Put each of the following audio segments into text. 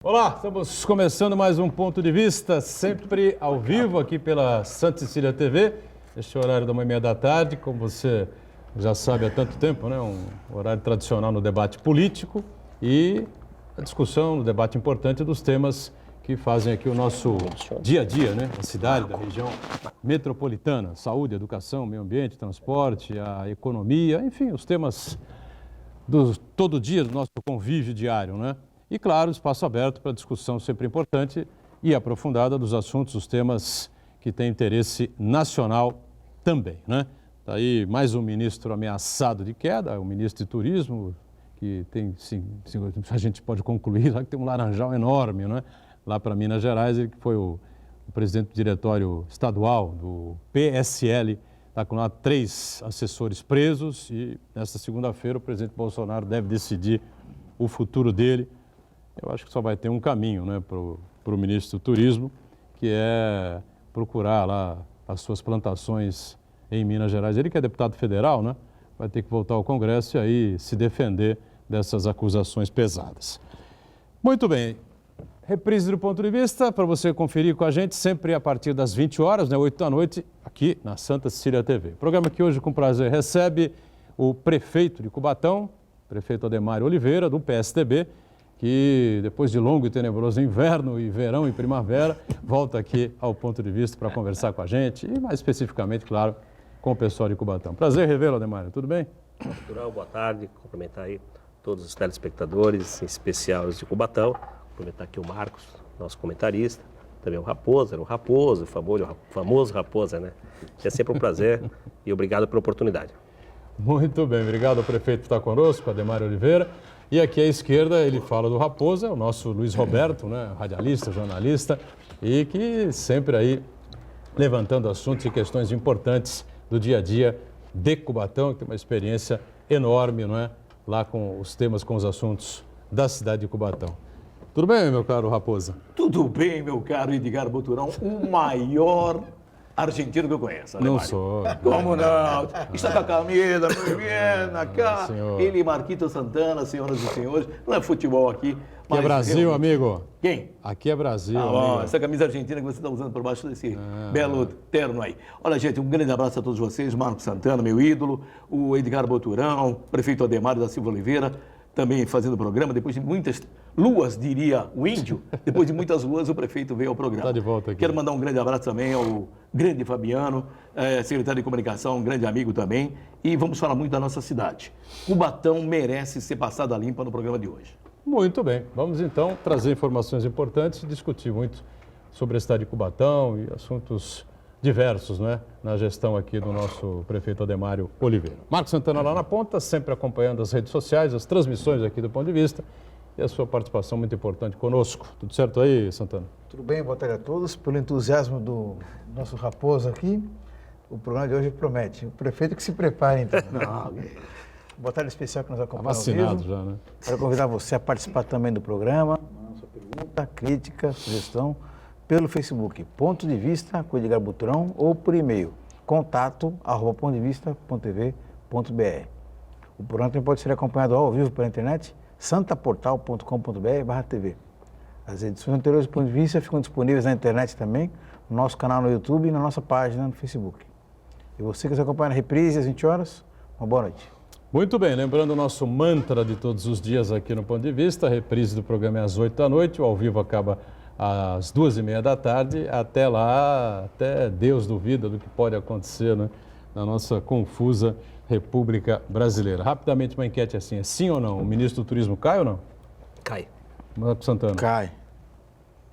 Olá, estamos começando mais um Ponto de Vista, sempre ao vivo aqui pela Santa Cecília TV, este horário da 1h30 da tarde, como você já sabe há tanto tempo, né? Um horário tradicional no debate político e a discussão, o debate importante dos temas que fazem aqui o nosso dia a dia, né? A cidade, da região metropolitana, saúde, educação, meio ambiente, transporte, a economia, enfim, os temas do todo dia do nosso convívio diário, né? E, claro, espaço aberto para discussão sempre importante e aprofundada dos assuntos, os temas que têm interesse nacional também, né? Está aí mais um ministro ameaçado de queda, o ministro de Turismo, que tem, sim, a gente pode concluir, lá que tem um laranjal enorme, né? Lá para Minas Gerais, ele que foi o presidente do diretório estadual do PSL, está com lá 3 assessores presos e nesta segunda-feira o presidente Bolsonaro deve decidir o futuro dele. Eu acho que só vai ter um caminho, né, para o ministro do Turismo, que é procurar lá as suas plantações em Minas Gerais. Ele que é deputado federal, né, vai ter que voltar ao Congresso e aí se defender dessas acusações pesadas. Muito bem, reprise do Ponto de Vista, para você conferir com a gente, sempre a partir das 20 horas, né, 8 da noite, aqui na Santa Cecília TV. Programa que hoje, com prazer, recebe o prefeito de Cubatão, prefeito Ademar Oliveira, do PSDB, que depois de longo e tenebroso inverno e verão e primavera, volta aqui ao Ponto de Vista para conversar com a gente e mais especificamente, claro, com o pessoal de Cubatão. Prazer revê-lo, Ademar, tudo bem? Natural, boa tarde, cumprimentar aí todos os telespectadores, em especial os de Cubatão, cumprimentar aqui o Marcos, nosso comentarista, também o Raposa, era o Raposo, o famoso Raposa, né? É sempre um prazer e obrigado pela oportunidade. Muito bem, obrigado ao prefeito por estar conosco, Ademar Oliveira. E aqui à esquerda ele fala do Raposa, o nosso Luiz Roberto, né, radialista, jornalista, e que sempre aí levantando assuntos e questões importantes do dia a dia de Cubatão, que tem uma experiência enorme, não é, lá com os temas, com os assuntos da cidade de Cubatão. Tudo bem, meu caro Raposa? Tudo bem, meu caro Edgar Boturão, o maior argentino que eu conheço. Não Mário? Sou. Como não? Está com a camisa, muito bem, na cá. Ele, Marquito Santana, senhoras e senhores. Não é futebol aqui. Aqui é Brasil, amigo. Quem? Aqui é Brasil, amigo. Essa camisa argentina que você está usando por baixo desse belo terno aí. Olha, gente, um grande abraço a todos vocês. Marcos Santana, meu ídolo. O Edgar Boturão, prefeito Ademar da Silva Oliveira, também fazendo o programa. Depois de muitas luas, diria o índio, depois de muitas luas o prefeito veio ao programa. Está de volta aqui. Quero mandar um grande abraço também ao grande Fabiano, secretário de comunicação, um grande amigo também. E vamos falar muito da nossa cidade. Cubatão merece ser passada limpa no programa de hoje. Muito bem. Vamos então trazer informações importantes e discutir muito sobre a cidade de Cubatão e assuntos diversos, né, na gestão aqui do nosso prefeito Ademário Oliveira. Marcos Santana lá na ponta, sempre acompanhando as redes sociais, as transmissões aqui do Ponto de Vista e a sua participação muito importante conosco. Tudo certo aí, Santana? Tudo bem, boa tarde a todos. Pelo entusiasmo do nosso Raposo aqui, o programa de hoje promete. O prefeito que se prepare, então. Boa tarde especial que nos acompanha. Vacinado já, né? Quero convidar você a participar também do programa, mandar sua pergunta, crítica, sugestão, pelo Facebook, Ponto de Vista, com Edgar Butrão, ou por e-mail, contato@pontodevista.tv.br. O programa também pode ser acompanhado ao vivo pela internet, santaportal.com.br/tv. As edições anteriores do Ponto de Vista ficam disponíveis na internet também, no nosso canal no YouTube e na nossa página no Facebook. E você que nos acompanha na reprise às 20 horas, uma boa noite. Muito bem, lembrando o nosso mantra de todos os dias aqui no Ponto de Vista, a reprise do programa é às 8 da noite, o ao vivo acaba às 2h30 da tarde, até lá, até Deus duvida do que pode acontecer, né, na nossa confusa República Brasileira. Rapidamente uma enquete assim, é sim ou não? O ministro do Turismo cai ou não? Cai. Marcos Santana. Cai.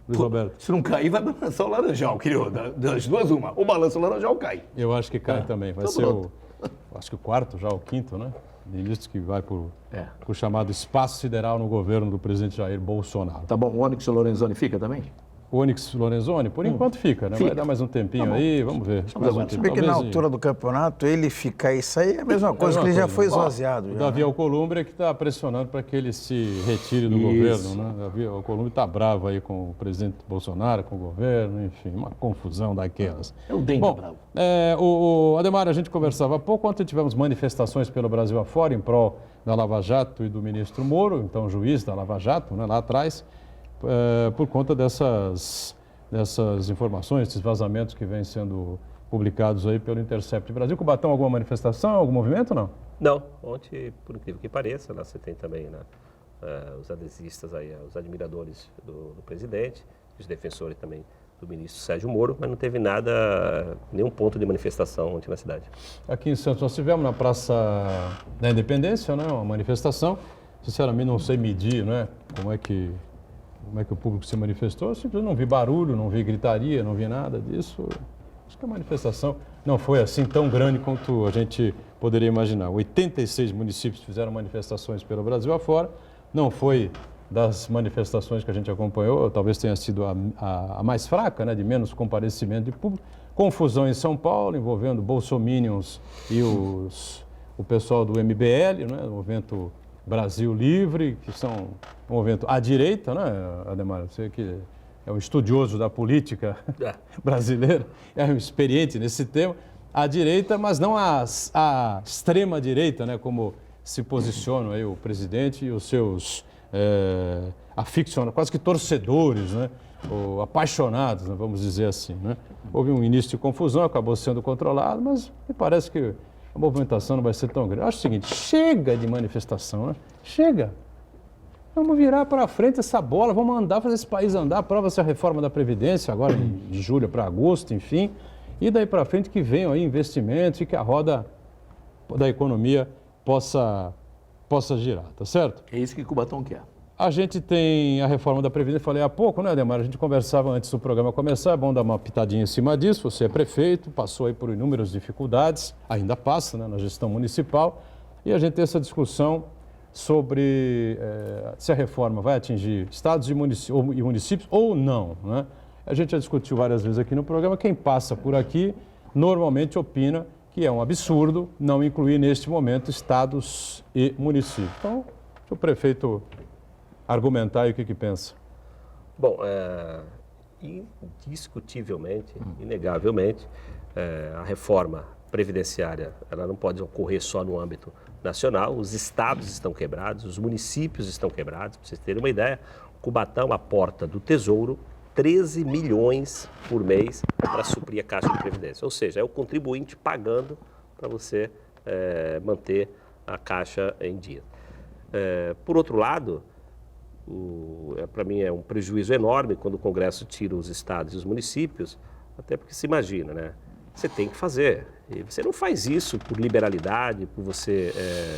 Luiz Roberto. Se não cair, vai balançar o laranjal, querido. Das duas, uma. Ou balança o laranjal ou cai. Eu acho que cai também. Vai ser acho que o quarto, já o quinto, né? Ministro que vai por o chamado espaço sideral no governo do presidente Jair Bolsonaro. Tá bom, o Onyx Lorenzoni fica também? O Onyx Lorenzoni, por enquanto fica, né? Vai dar mais um tempinho aí, vamos ver. Se bem que na altura do campeonato, ele ficar e sair é a mesma coisa, que ele já foi esvaziado. O Davi Alcolumbre é que está pressionando para que ele se retire do governo, né? O Davi Alcolumbre está bravo aí com o presidente Bolsonaro, com o governo, enfim, uma confusão daquelas. É o dente bravo. O Ademar, a gente conversava há pouco, ontem tivemos manifestações pelo Brasil afora em prol da Lava Jato e do ministro Moro, então juiz da Lava Jato, né, lá atrás. por conta dessas informações, desses vazamentos que vêm sendo publicados aí pelo Intercept Brasil. Cubatão, alguma manifestação, algum movimento, não? Não, ontem, por incrível que pareça, lá você tem também, né, os adesistas aí, os admiradores do presidente, os defensores também do ministro Sérgio Moro, mas não teve nada, nenhum ponto de manifestação ontem na cidade. Aqui em Santos nós tivemos na Praça da Independência, né, uma manifestação. Sinceramente não sei medir, né, como é que o público se manifestou. Eu simplesmente não vi barulho, não vi gritaria, não vi nada disso. Acho que a manifestação não foi assim tão grande quanto a gente poderia imaginar. 86 municípios fizeram manifestações pelo Brasil afora. Não foi das manifestações que a gente acompanhou, talvez tenha sido a mais fraca, né, de menos comparecimento de público. Confusão em São Paulo, envolvendo bolsominions e o pessoal do MBL, né, o Movimento Brasil Livre, que são um movimento à direita, né, Ademar? Você que é um estudioso da política brasileira, é um experiente nesse tema, à direita, mas não a extrema-direita, né, como se posicionam aí o presidente e os seus aficionados, quase que torcedores, né, ou apaixonados, né, vamos dizer assim. Né? Houve um início de confusão, acabou sendo controlado, mas me parece que a movimentação não vai ser tão grande. Eu acho o seguinte, chega de manifestação, né? Chega. Vamos virar para frente essa bola, vamos andar, fazer esse país andar, aprova-se a reforma da Previdência, agora de julho para agosto, enfim, e daí para frente que venham aí investimentos e que a roda da economia possa girar, tá certo? É isso que Cubatão quer. A gente tem a reforma da Previdência, falei há pouco, né, Ademar? A gente conversava antes do programa começar, é bom dar uma pitadinha em cima disso. Você é prefeito, passou aí por inúmeras dificuldades, ainda passa, né, na gestão municipal, e a gente tem essa discussão sobre se a reforma vai atingir estados e municípios ou não, né? A gente já discutiu várias vezes aqui no programa, quem passa por aqui normalmente opina que é um absurdo não incluir neste momento estados e municípios. Então, se o prefeito argumentar aí o que pensa. Bom, indiscutivelmente, inegavelmente, a reforma previdenciária ela não pode ocorrer só no âmbito nacional. Os estados estão quebrados, os municípios estão quebrados. Para vocês terem uma ideia, Cubatão aporta do Tesouro 13 milhões por mês para suprir a Caixa de Previdência. Ou seja, é o contribuinte pagando para você manter a Caixa em dia. Por outro lado, para mim é um prejuízo enorme quando o Congresso tira os estados e os municípios, até porque se imagina, né? Você tem que fazer. E você não faz isso por liberalidade, por você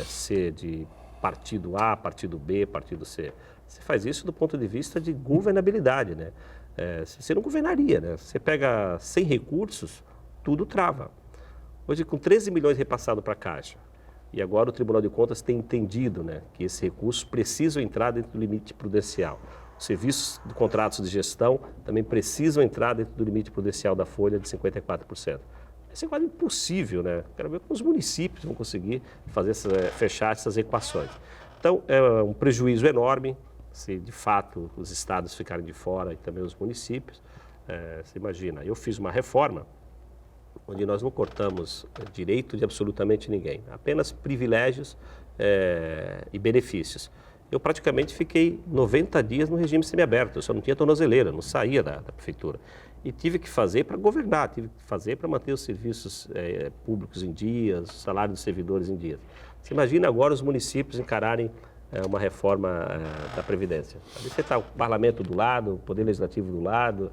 ser de partido A, partido B, partido C. Você faz isso do ponto de vista de governabilidade, né? Você não governaria, né? Você pega sem recursos, tudo trava. Hoje, com 13 milhões repassados para a Caixa, e agora o Tribunal de Contas tem entendido, né, que esses recursos precisam entrar dentro do limite prudencial. Os serviços de contratos de gestão também precisam entrar dentro do limite prudencial da folha de 54%. Isso é quase impossível, né? Quero ver como os municípios vão conseguir fechar essas equações. Então, é um prejuízo enorme se, de fato, os estados ficarem de fora e também os municípios. Você imagina, eu fiz uma reforma onde nós não cortamos direito de absolutamente ninguém, apenas privilégios e benefícios. Eu praticamente fiquei 90 dias no regime semiaberto, eu só não tinha tornozeleira, não saía da prefeitura. E tive que fazer para governar, tive que fazer para manter os serviços públicos em dia, o salário dos servidores em dia. Você imagina agora os municípios encararem uma reforma da Previdência. Ali você está o parlamento do lado, o poder legislativo do lado,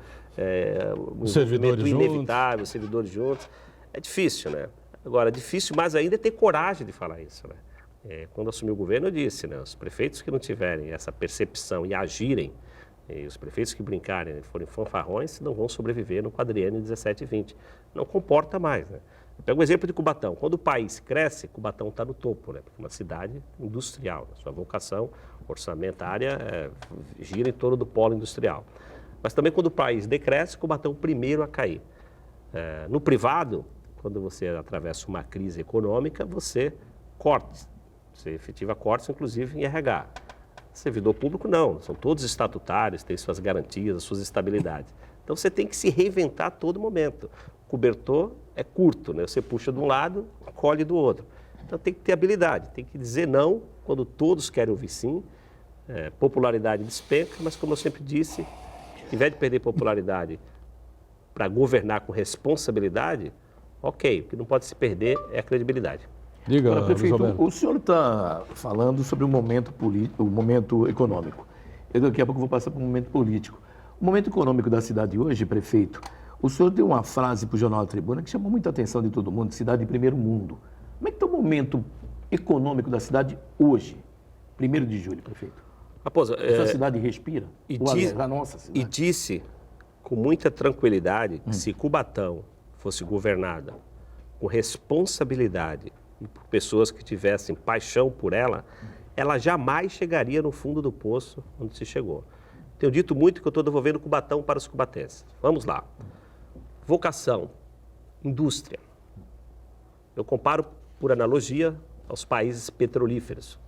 um movimento inevitável, os servidores juntos. É difícil, né? Agora, difícil mais ainda é ter coragem de falar isso, né? Quando assumi o governo, eu disse, né? Os prefeitos que não tiverem essa percepção e agirem, e os prefeitos que brincarem, forem fanfarrões, não vão sobreviver no quadriênio 17 e 20. Não comporta mais, né? Eu pego o exemplo de Cubatão. Quando o país cresce, Cubatão está no topo, né? Porque é uma cidade industrial. Sua vocação orçamentária gira em torno do polo industrial. Mas também quando o país decresce, Cubatão é o primeiro a cair. No privado, quando você atravessa uma crise econômica, você corta. Você efetiva cortes, inclusive em RH. Servidor público não, são todos estatutários, têm suas garantias, suas estabilidades. Então você tem que se reinventar a todo momento. O cobertor é curto, né? Você puxa de um lado, colhe do outro. Então tem que ter habilidade, tem que dizer não quando todos querem ouvir sim, popularidade despenca, mas como eu sempre disse, ao invés de perder popularidade para governar com responsabilidade, ok, o que não pode se perder é a credibilidade. Diga, Agora, Luiz prefeito, Roberto. o senhor está falando sobre o momento político, o momento econômico. Eu daqui a pouco vou passar para o momento político. O momento econômico da cidade hoje, prefeito, o senhor deu uma frase para o Jornal da Tribuna que chamou muita atenção de todo mundo, cidade de primeiro mundo. Como é que está o momento econômico da cidade hoje, 1º de julho, prefeito? Raposa, Essa cidade respira? A nossa cidade? e disse com muita tranquilidade que se Cubatão fosse governada com responsabilidade e por pessoas que tivessem paixão por ela, ela jamais chegaria no fundo do poço onde se chegou. Tenho dito muito que eu estou devolvendo Cubatão para os cubatenses. Vamos lá. Vocação, indústria. Eu comparo, por analogia, aos países petrolíferos.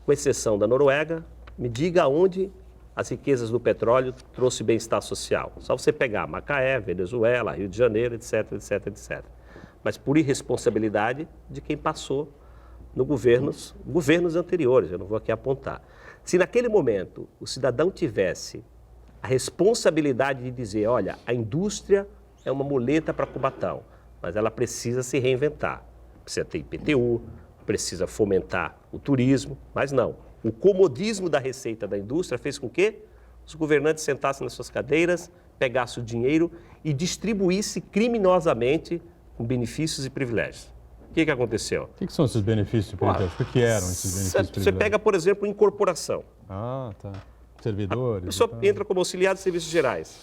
Com exceção da Noruega, me diga onde as riquezas do petróleo trouxe bem-estar social. Só você pegar Macaé, Venezuela, Rio de Janeiro, etc, etc, etc. Mas por irresponsabilidade de quem passou no governos anteriores, eu não vou aqui apontar. Se naquele momento o cidadão tivesse a responsabilidade de dizer, olha, a indústria é uma muleta para Cubatão, mas ela precisa se reinventar. Precisa ter IPTU, precisa fomentar o turismo, mas não. O comodismo da receita da indústria fez com que os governantes sentassem nas suas cadeiras, pegassem o dinheiro e distribuíssem criminosamente com benefícios e privilégios. O que aconteceu? O que são esses benefícios privilégios? O que eram esses benefícios privilégios? Você pega, por exemplo, incorporação. Ah, tá. Servidores. A pessoa entra como auxiliar de serviços gerais.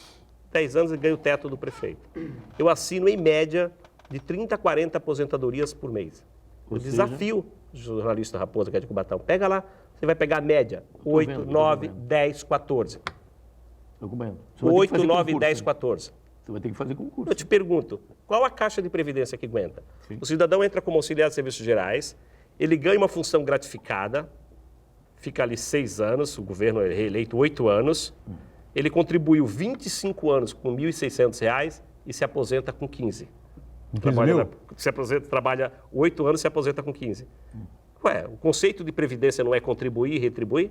10 anos e ganha o teto do prefeito. Eu assino, em média, de 30 a 40 aposentadorias por mês. Eu desafio o jornalista Raposa, que é de Cubatão. Pega lá, você vai pegar a média. 8, 9, 10, 14. 8, 9, 10, 14. Você vai ter que fazer concurso. Eu te pergunto, qual a caixa de previdência que aguenta? Sim. O cidadão entra como auxiliar de serviços gerais, ele ganha uma função gratificada, fica ali 6 anos, o governo é reeleito 8 anos, ele contribuiu 25 anos com R$ 1.600 e se aposenta com 15. Trabalha 8 anos e se aposenta com 15. Ué, o conceito de previdência não é contribuir e retribuir?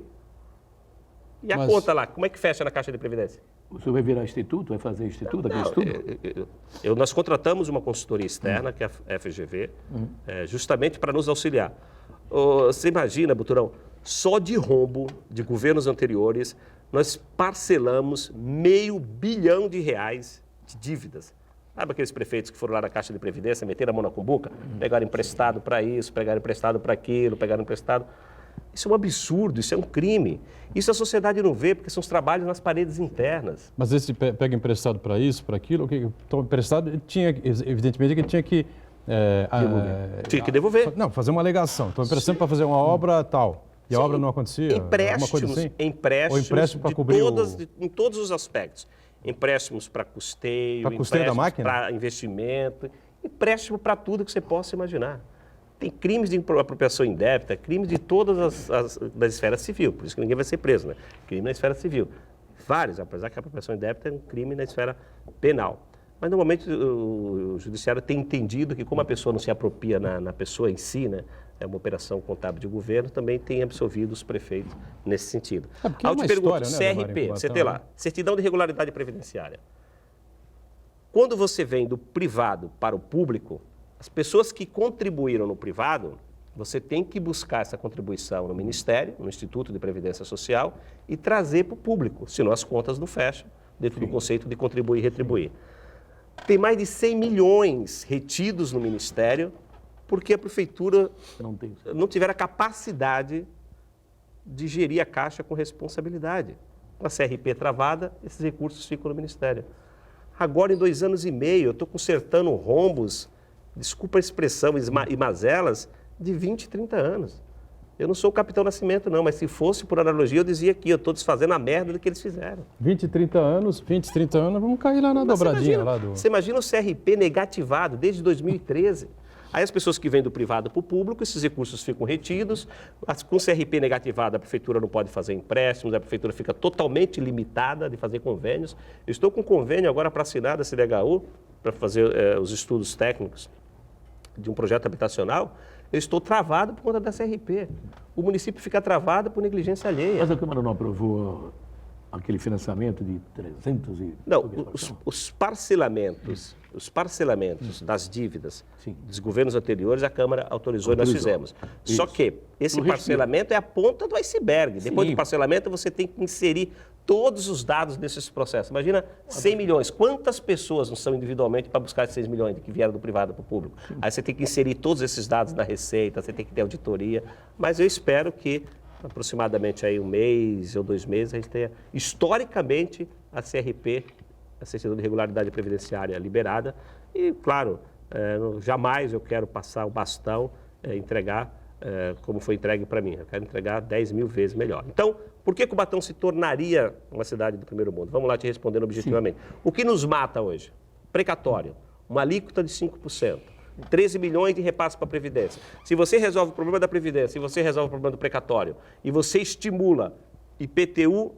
E a conta lá, como é que fecha na caixa de previdência? O senhor vai virar instituto? Vai fazer instituto? Nós contratamos uma consultoria externa, que é a FGV, justamente para nos auxiliar. Você imagina, Buturão, só de rombo de governos anteriores, nós parcelamos R$500 bilhão de dívidas. Sabe aqueles prefeitos que foram lá na Caixa de Previdência, meteram a mão na cumbuca? Pegaram emprestado para isso, pegaram emprestado para aquilo, pegaram emprestado... Isso é um absurdo, isso é um crime. Isso a sociedade não vê, porque são os trabalhos nas paredes internas. Mas esse pega emprestado para isso, para aquilo? Então, emprestado, evidentemente, ele tinha que... tinha que devolver. Não, fazer uma alegação. Estou emprestando para fazer uma obra tal. E a obra não acontecia? Empréstimos, assim? empréstimos para cobrir em todos os aspectos. Empréstimos para custeio, empréstimos para investimento, empréstimo para tudo que você possa imaginar. Tem crimes de apropriação indébita, crimes de todas da esfera civil, por isso que ninguém vai ser preso, né? Crime na esfera civil. Vários, apesar que a apropriação indébita é um crime na esfera penal. Mas, normalmente, o judiciário tem entendido que, como a pessoa não se apropria na pessoa em si, né? É uma operação contábil de governo, também tem absolvido os prefeitos nesse sentido. Aí eu te pergunto, CRP, você tem lá, Certidão de Regularidade Previdenciária. Quando você vem do privado para o público, as pessoas que contribuíram no privado, você tem que buscar essa contribuição no Ministério, no Instituto de Previdência Social e trazer para o público, senão as contas não fecham, dentro do conceito de contribuir e retribuir. Tem mais de 100 milhões retidos no Ministério porque a Prefeitura não tiver a capacidade de gerir a Caixa com responsabilidade. Com a CRP travada, esses recursos ficam no Ministério. Agora, em 2 anos e meio, eu estou consertando rombos, desculpa a expressão, e mazelas, de 20, 30 anos. Eu não sou o Capitão Nascimento, não, mas se fosse por analogia, eu dizia aqui, eu estou desfazendo a merda do que eles fizeram. 20, 30 anos, vamos cair lá na dobradinha. Você imagina o CRP negativado desde 2013. Aí as pessoas que vêm do privado para o público, esses recursos ficam retidos. Com o CRP negativado, a Prefeitura não pode fazer empréstimos, a Prefeitura fica totalmente limitada de fazer convênios. Eu estou com convênio agora para assinar da CDHU, para fazer os estudos técnicos de um projeto habitacional. eu estou travado por conta da CRP. O município fica travado por negligência alheia. Mas a Câmara não aprovou aquele financiamento de 300 e... Não, os parcelamentos das dívidas Sim. dos governos anteriores, a Câmara autorizou e nós fizemos. Isso. Só que esse parcelamento é a ponta do iceberg. Depois Sim. do parcelamento, você tem que inserir todos os dados desses processos. Imagina 100 milhões. Quantas pessoas não são individualmente para buscar esses 6 milhões que vieram do privado para o público? Aí você tem que inserir todos esses dados na Receita, você tem que ter auditoria. Mas eu espero que aproximadamente aí 1 mês ou 2 meses, a gente tenha, historicamente, a CRP, a Certidão de Regularidade Previdenciária, liberada. E, claro, jamais eu quero passar o bastão, entregar como foi entregue para mim. Eu quero entregar 10 mil vezes melhor. Então, por que Cubatão se tornaria uma cidade do primeiro mundo? Vamos lá te respondendo objetivamente. Sim. O que nos mata hoje? Precatório, uma alíquota de 5%. 13 milhões de repasse para a Previdência. Se você resolve o problema da Previdência, se você resolve o problema do precatório, e você estimula IPTU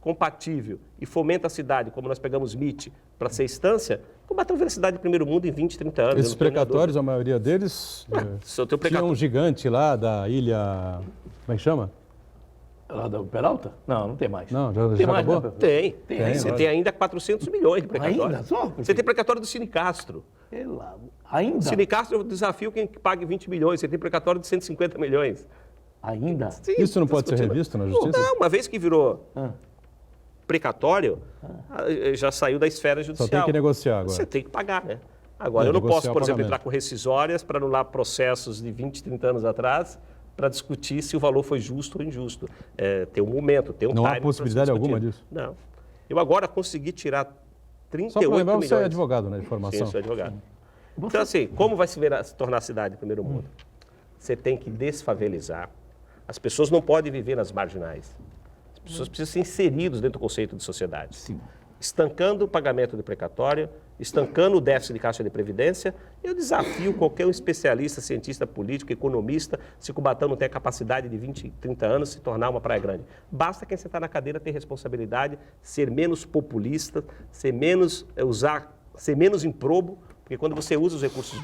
compatível e fomenta a cidade, como nós pegamos MIT para ser instância, Cubatão vira cidade de primeiro mundo em 20, 30 anos. Esses precatórios, a maioria deles, tinha um gigante lá da ilha, como é que chama? Lá do Peralta? Não, não tem mais. Não, já tem mais, acabou? né? Tem. Tem, Você tem ainda 400 milhões de precatório. Ainda só? Você tem precatório do Cine Castro. Ainda? Cine Castro, eu desafio quem pague 20 milhões. Você tem precatório de 150 milhões. Ainda? Sim, Isso não pode ser revisto na justiça? Não, uma vez que virou precatório, já saiu da esfera judicial. Só tem que negociar agora. Você tem que pagar, né? Agora, eu não negociar posso, o por exemplo, pagamento. entrar com rescisórias para anular processos de 20, 30 anos atrás para discutir se o valor foi justo ou injusto. Tem um momento, tem um Não há timing para possibilidade ser discutido. alguma disso? Não. Eu agora consegui tirar 38 Só para lembrar, milhões. você é advogado, né, de formação. Sim, sou advogado. Então, assim, como vai se tornar a cidade do primeiro mundo? Você tem que desfavelizar. As pessoas não podem viver nas marginais. As pessoas precisam ser inseridas dentro do conceito de sociedade. Sim. Estancando o pagamento de precatório, estancando o déficit de caixa de previdência. Eu desafio qualquer um especialista, cientista político, economista, se Cubatão não tem a capacidade de 20, 30 anos se tornar uma praia grande. Basta quem sentar na cadeira ter responsabilidade, ser menos populista, ser menos improbo, porque quando você usa os recursos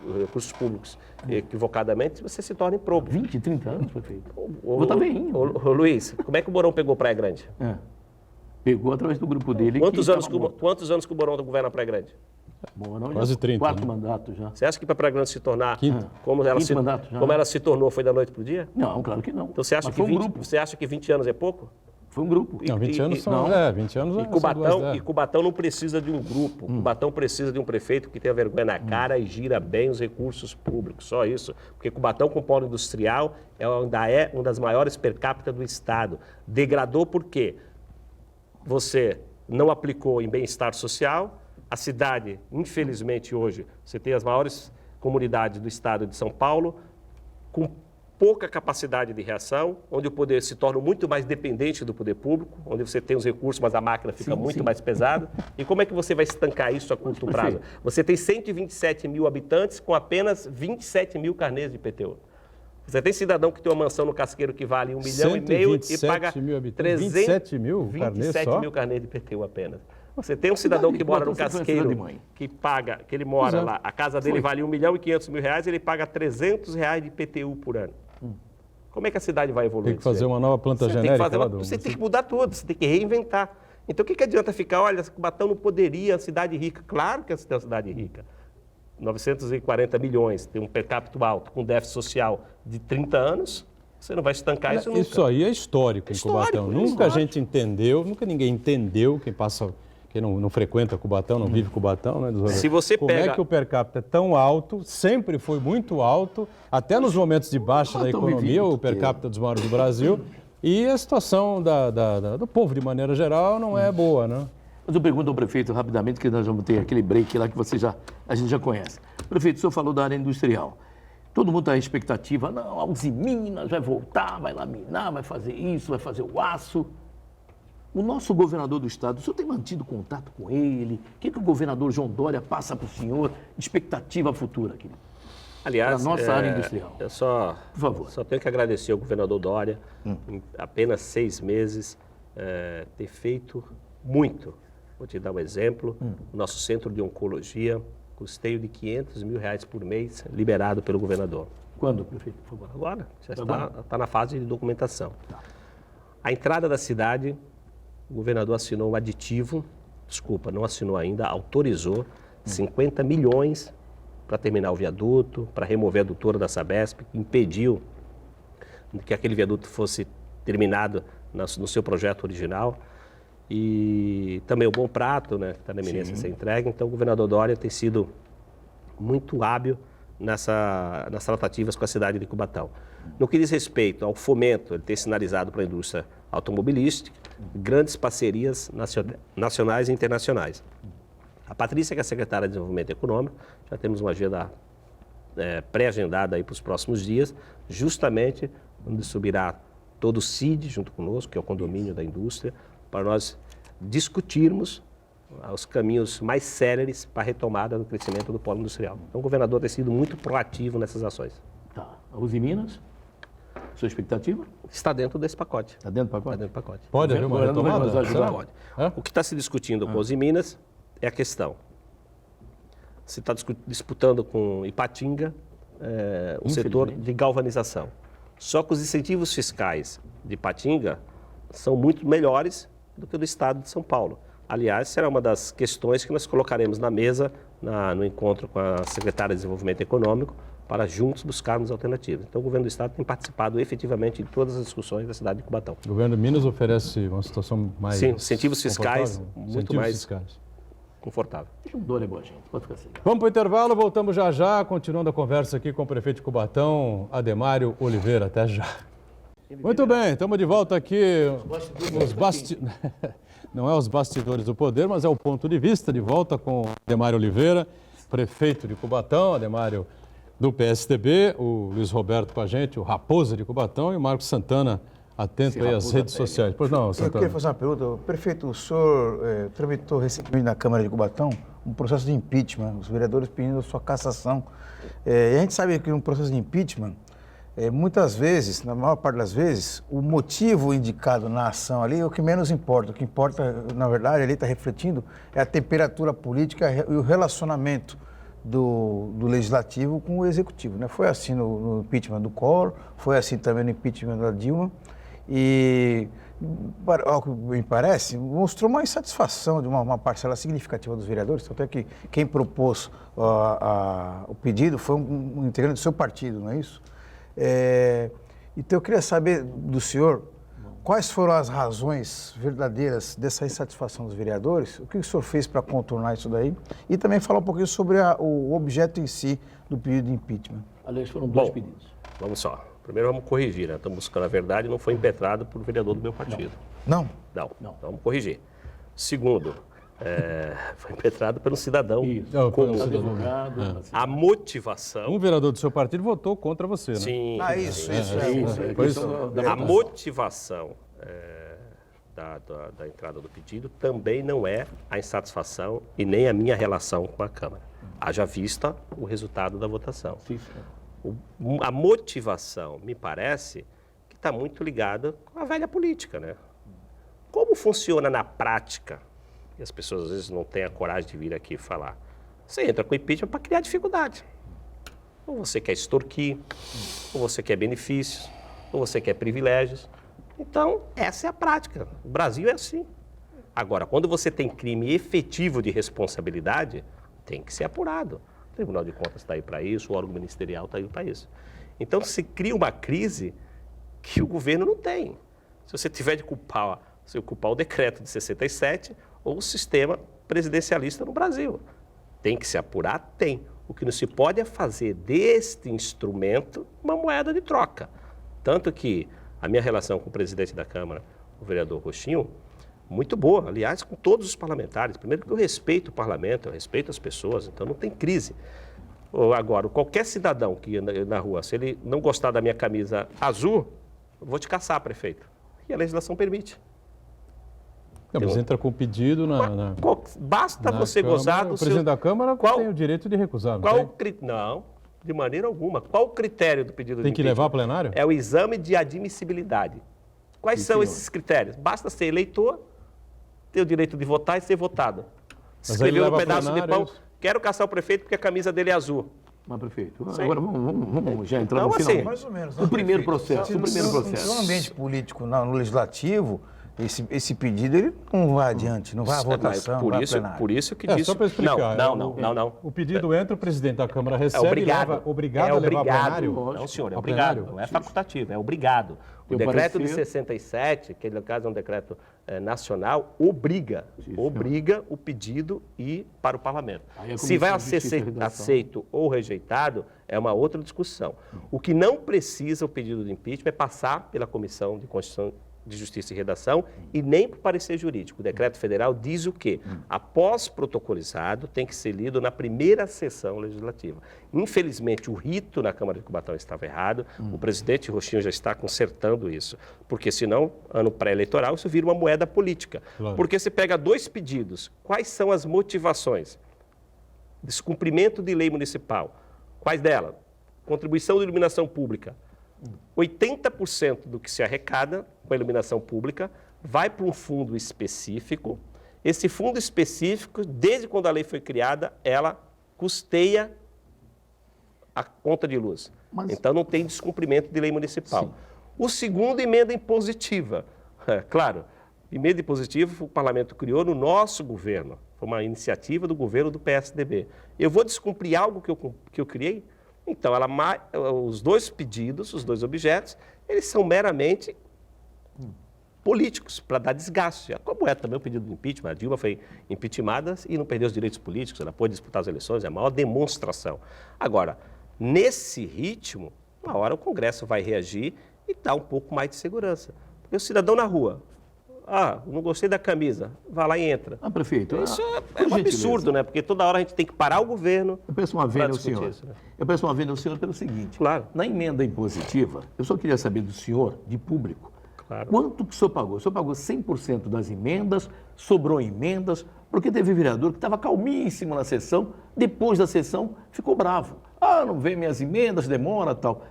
os recursos públicos equivocadamente, você se torna improbo. 20, 30 anos, prefeito. Vou estar bem. Ô, Luiz, como é que o Mourão pegou Praia Grande? Pegou através do grupo dele. Quantos anos que o Mourão governa Praia Grande? Quase 30. 4 mandatos já. Você acha que para Praia Grande se tornar Quinto. como ela se tornou foi da noite para o dia? Não, claro que não. Então você acha, você acha que 20 anos é pouco? Foi um grupo. Não, 20 anos são... 20 anos E Cubatão não precisa de um grupo. Cubatão precisa de um prefeito que tenha vergonha na cara e gira bem os recursos públicos. Só isso. Porque Cubatão, com polo industrial, ainda é uma das maiores per capita do Estado. Degradou por quê? Você não aplicou em bem-estar social. A cidade, infelizmente, hoje, você tem as maiores comunidades do Estado de São Paulo, com pouca capacidade de reação, onde o poder se torna muito mais dependente do poder público, onde você tem os recursos, mas a máquina fica muito mais pesada. E como é que você vai estancar isso a curto prazo? Você tem 127 mil habitantes com apenas 27 mil carnês de IPTU. Você tem cidadão que tem uma mansão no Casqueiro que vale 1,5 milhão e paga 27 mil carnês só? 27 mil carnês de IPTU apenas. Você tem um cidadão que mora no Casqueiro, que ele mora lá, a casa dele vale 1 milhão e 500 mil reais, ele paga 300 reais de IPTU por ano. Como é que a cidade vai evoluir? Tem que fazer uma nova planta genérica. Você tem que mudar tudo, você tem que reinventar. Então o que adianta ficar, olha, Cubatão não poderia, a cidade rica. Claro que é uma cidade rica. 940 milhões, tem um per capita alto, com déficit social de 30 anos, você não vai estancar isso nunca. Isso aí é histórico em Cubatão. Nunca a gente entendeu, nunca ninguém entendeu, quem não frequenta Cubatão, não vive Cubatão, né? Se você Como é que o per capita é tão alto, sempre foi muito alto, até nos momentos de baixa da economia, o per capita dos maiores do Brasil, e a situação do povo, de maneira geral, não é boa, né? Mas eu pergunto ao prefeito rapidamente, que nós vamos ter aquele break lá que a gente já conhece. Prefeito, o senhor falou da área industrial. Todo mundo está em expectativa, não, a Uzi Minas vai voltar, vai laminar, vai fazer isso, vai fazer o aço. O nosso governador do estado, o senhor tem mantido contato com ele? O que o governador João Dória passa para o senhor? Expectativa futura, querido. Aliás, para a nossa área industrial. Eu por favor. Só tenho que agradecer ao governador Dória, em apenas 6 meses, ter feito muito. Vou te dar um exemplo. O nosso centro de oncologia, custeio de R$500 mil por mês, liberado pelo governador. Quando, prefeito, por favor? Agora, já Agora? está na fase de documentação. A entrada da cidade, o governador assinou um aditivo, não assinou ainda, autorizou 50 milhões para terminar o viaduto, para remover a adutora da Sabesp, que impediu que aquele viaduto fosse terminado no seu projeto original. E também o Bom Prato, né, que está na iminência de ser entregue. Então, o governador Dória tem sido muito hábil nas tratativas com a cidade de Cubatão. No que diz respeito ao fomento, ele tem sinalizado para a indústria automobilística grandes parcerias nacionais e internacionais. A Patrícia, que é a secretária de Desenvolvimento Econômico, já temos uma agenda pré-agendada aí para os próximos dias, justamente onde subirá todo o CID junto conosco, que é o condomínio da indústria, para nós discutirmos os caminhos mais céleres para a retomada do crescimento do polo industrial. Então, o governador tem sido muito proativo nessas ações. Tá. A Uzi Minas, sua expectativa? Está dentro desse pacote. Está dentro do Está pacote? dentro do pacote. Pode haver uma Governador vai retomada? nos ajudar? Pode. É? O que está se discutindo com os Minas é a questão. Se está disputando com Ipatinga o setor de galvanização. Só que os incentivos fiscais de Ipatinga são muito melhores do que do estado de São Paulo. Aliás, será uma das questões que nós colocaremos na mesa no encontro com a secretária de Desenvolvimento Econômico para juntos buscarmos alternativas. Então, o governo do estado tem participado efetivamente de todas as discussões da cidade de Cubatão. O governo de Minas oferece uma situação mais... Sim, incentivos fiscais confortável? muito Incentivos mais fiscais. confortável. Dória é boa gente, pode ficar assim. Vamos para o intervalo, voltamos já já, continuando a conversa aqui com o prefeito de Cubatão, Ademário Oliveira. Até já. Muito bem, estamos de volta aqui. Não é os bastidores do poder, mas é o ponto de vista, de volta com o Ademário Oliveira, prefeito de Cubatão, Ademário do PSDB, o Luiz Roberto com a gente, o Raposa de Cubatão e o Marcos Santana, atento aí às redes sociais. Pois não, Eu Santana? queria fazer uma pergunta. Prefeito, o senhor tramitou recentemente na Câmara de Cubatão um processo de impeachment, os vereadores pedindo a sua cassação. E a gente sabe que um processo de impeachment, muitas vezes, na maior parte das vezes, o motivo indicado na ação ali é o que menos importa. O que importa, na verdade, ali está refletindo, é a temperatura política e o relacionamento do Legislativo com o Executivo, né? Foi assim no impeachment do Collor, foi assim também no impeachment da Dilma e, ao que me parece, mostrou uma insatisfação de uma parcela significativa dos vereadores, até que quem propôs o pedido foi um integrante do seu partido, não é isso? Então eu queria saber do senhor quais foram as razões verdadeiras dessa insatisfação dos vereadores, o que o senhor fez para contornar isso daí e também falar um pouquinho sobre o objeto em si do pedido de impeachment. Aliás, foram dois Bom, pedidos. Vamos só. Primeiro vamos corrigir, né? Estamos buscando a verdade, não foi impetrado por vereador do meu partido. Não? Não. Então vamos corrigir. Segundo, foi impetrado pelo cidadão Isso. Não, foi um comum. cidadão. Advogado, assim. A motivação... Um vereador do seu partido votou contra você, né? Sim. Isso. Foi isso. A motivação da entrada do pedido também não é a insatisfação e nem a minha relação com a Câmara. Haja vista o resultado da votação. Sim, senhor. A motivação, me parece, que está muito ligada com a velha política, né? Como funciona na prática, e as pessoas às vezes não têm a coragem de vir aqui falar, você entra com impeachment para criar dificuldade. Ou você quer extorquir, ou você quer benefícios, ou você quer privilégios. Então, essa é a prática. O Brasil é assim. Agora, quando você tem crime efetivo de responsabilidade, tem que ser apurado. O Tribunal de Contas está aí para isso, o órgão ministerial está aí para isso. Então, se cria uma crise que o governo não tem. Se você tiver de culpar o decreto de 67 ou o sistema presidencialista no Brasil. Tem que se apurar? Tem. O que não se pode é fazer deste instrumento uma moeda de troca. Tanto que a minha relação com o presidente da Câmara, o vereador Rochinho, muito boa, aliás, com todos os parlamentares. Primeiro que eu respeito o parlamento, eu respeito as pessoas, então não tem crise. Agora, qualquer cidadão que anda na rua, se ele não gostar da minha camisa azul, eu vou te caçar, prefeito. E a legislação permite. Não, mas entra com pedido Basta na você Câmara, gozar do o presidente da Câmara Qual- tem o direito de recusar, não tem? Não, de maneira alguma. Qual o critério do pedido de Tem que impeachment? levar a plenário? É o exame de admissibilidade. Quais são esses critérios? Basta ser eleitor, ter o direito de votar e ser votado. Mas aí Escreveu leva um a pedaço de plenário, pão, é isso? quero caçar o prefeito porque a camisa dele é azul. Mas, prefeito, agora vamos já entrar Não, no assim, final. Mais ou menos. O primeiro processo, No ambiente político, no legislativo, esse pedido ele não vai adiante, não vai à votação, não vai à plenária. Por isso que É, disse... só para explicar. Não. O pedido entra, o presidente da Câmara recebe, obrigado. leva, obrigado a levar ao plenário. Não, senhor, é Ao obrigado. plenário? Não é facultativo, é obrigado. O Teu decreto de parecer? 67, que no caso é um decreto nacional, obriga o pedido ir para o parlamento. Aí a Se vai Comissão de ser Justiça e Redação. aceito ou rejeitado, é uma outra discussão. O que não precisa o pedido de impeachment é passar pela Comissão de Constituição de Justiça e Redação e nem para o parecer jurídico. O decreto federal diz o quê? Após protocolizado, tem que ser lido na primeira sessão legislativa. Infelizmente, o rito na Câmara de Cubatão estava errado. O presidente Rochinho já está consertando isso, porque senão, ano pré-eleitoral, isso vira uma moeda política. Claro. Porque você pega dois pedidos, quais são as motivações? Descumprimento de lei municipal. Quais delas? Contribuição de iluminação pública. 80% do que se arrecada com a iluminação pública vai para um fundo específico. Esse fundo específico, desde quando a lei foi criada, ela custeia a conta de luz. Então, não tem descumprimento de lei municipal. O segundo, emenda impositiva. Claro, emenda impositiva o parlamento criou no nosso governo. Foi uma iniciativa do governo do PSDB. Eu vou descumprir algo que eu criei? Então, os dois pedidos, os dois objetos, eles são meramente políticos, para dar desgaste. Como é também o pedido de impeachment, a Dilma foi impeachmentada e não perdeu os direitos políticos, ela pôde disputar as eleições, é a maior demonstração. Agora, nesse ritmo, uma hora o Congresso vai reagir e dar um pouco mais de segurança. Porque o cidadão na rua, não gostei da camisa, vai lá e entra. Prefeito, Isso é por um gentileza. absurdo, né? Porque toda hora a gente tem que parar o governo. Eu peço uma para vênia ao discutir senhor. isso, né? Eu peço uma vênia ao senhor pelo seguinte. Claro. Na emenda impositiva, eu só queria saber do senhor, de público, Claro. quanto que o senhor pagou? O senhor pagou 100% das emendas, sobrou emendas, porque teve vereador que estava calmíssimo na sessão, depois da sessão ficou bravo. Não vem minhas emendas, demora tal.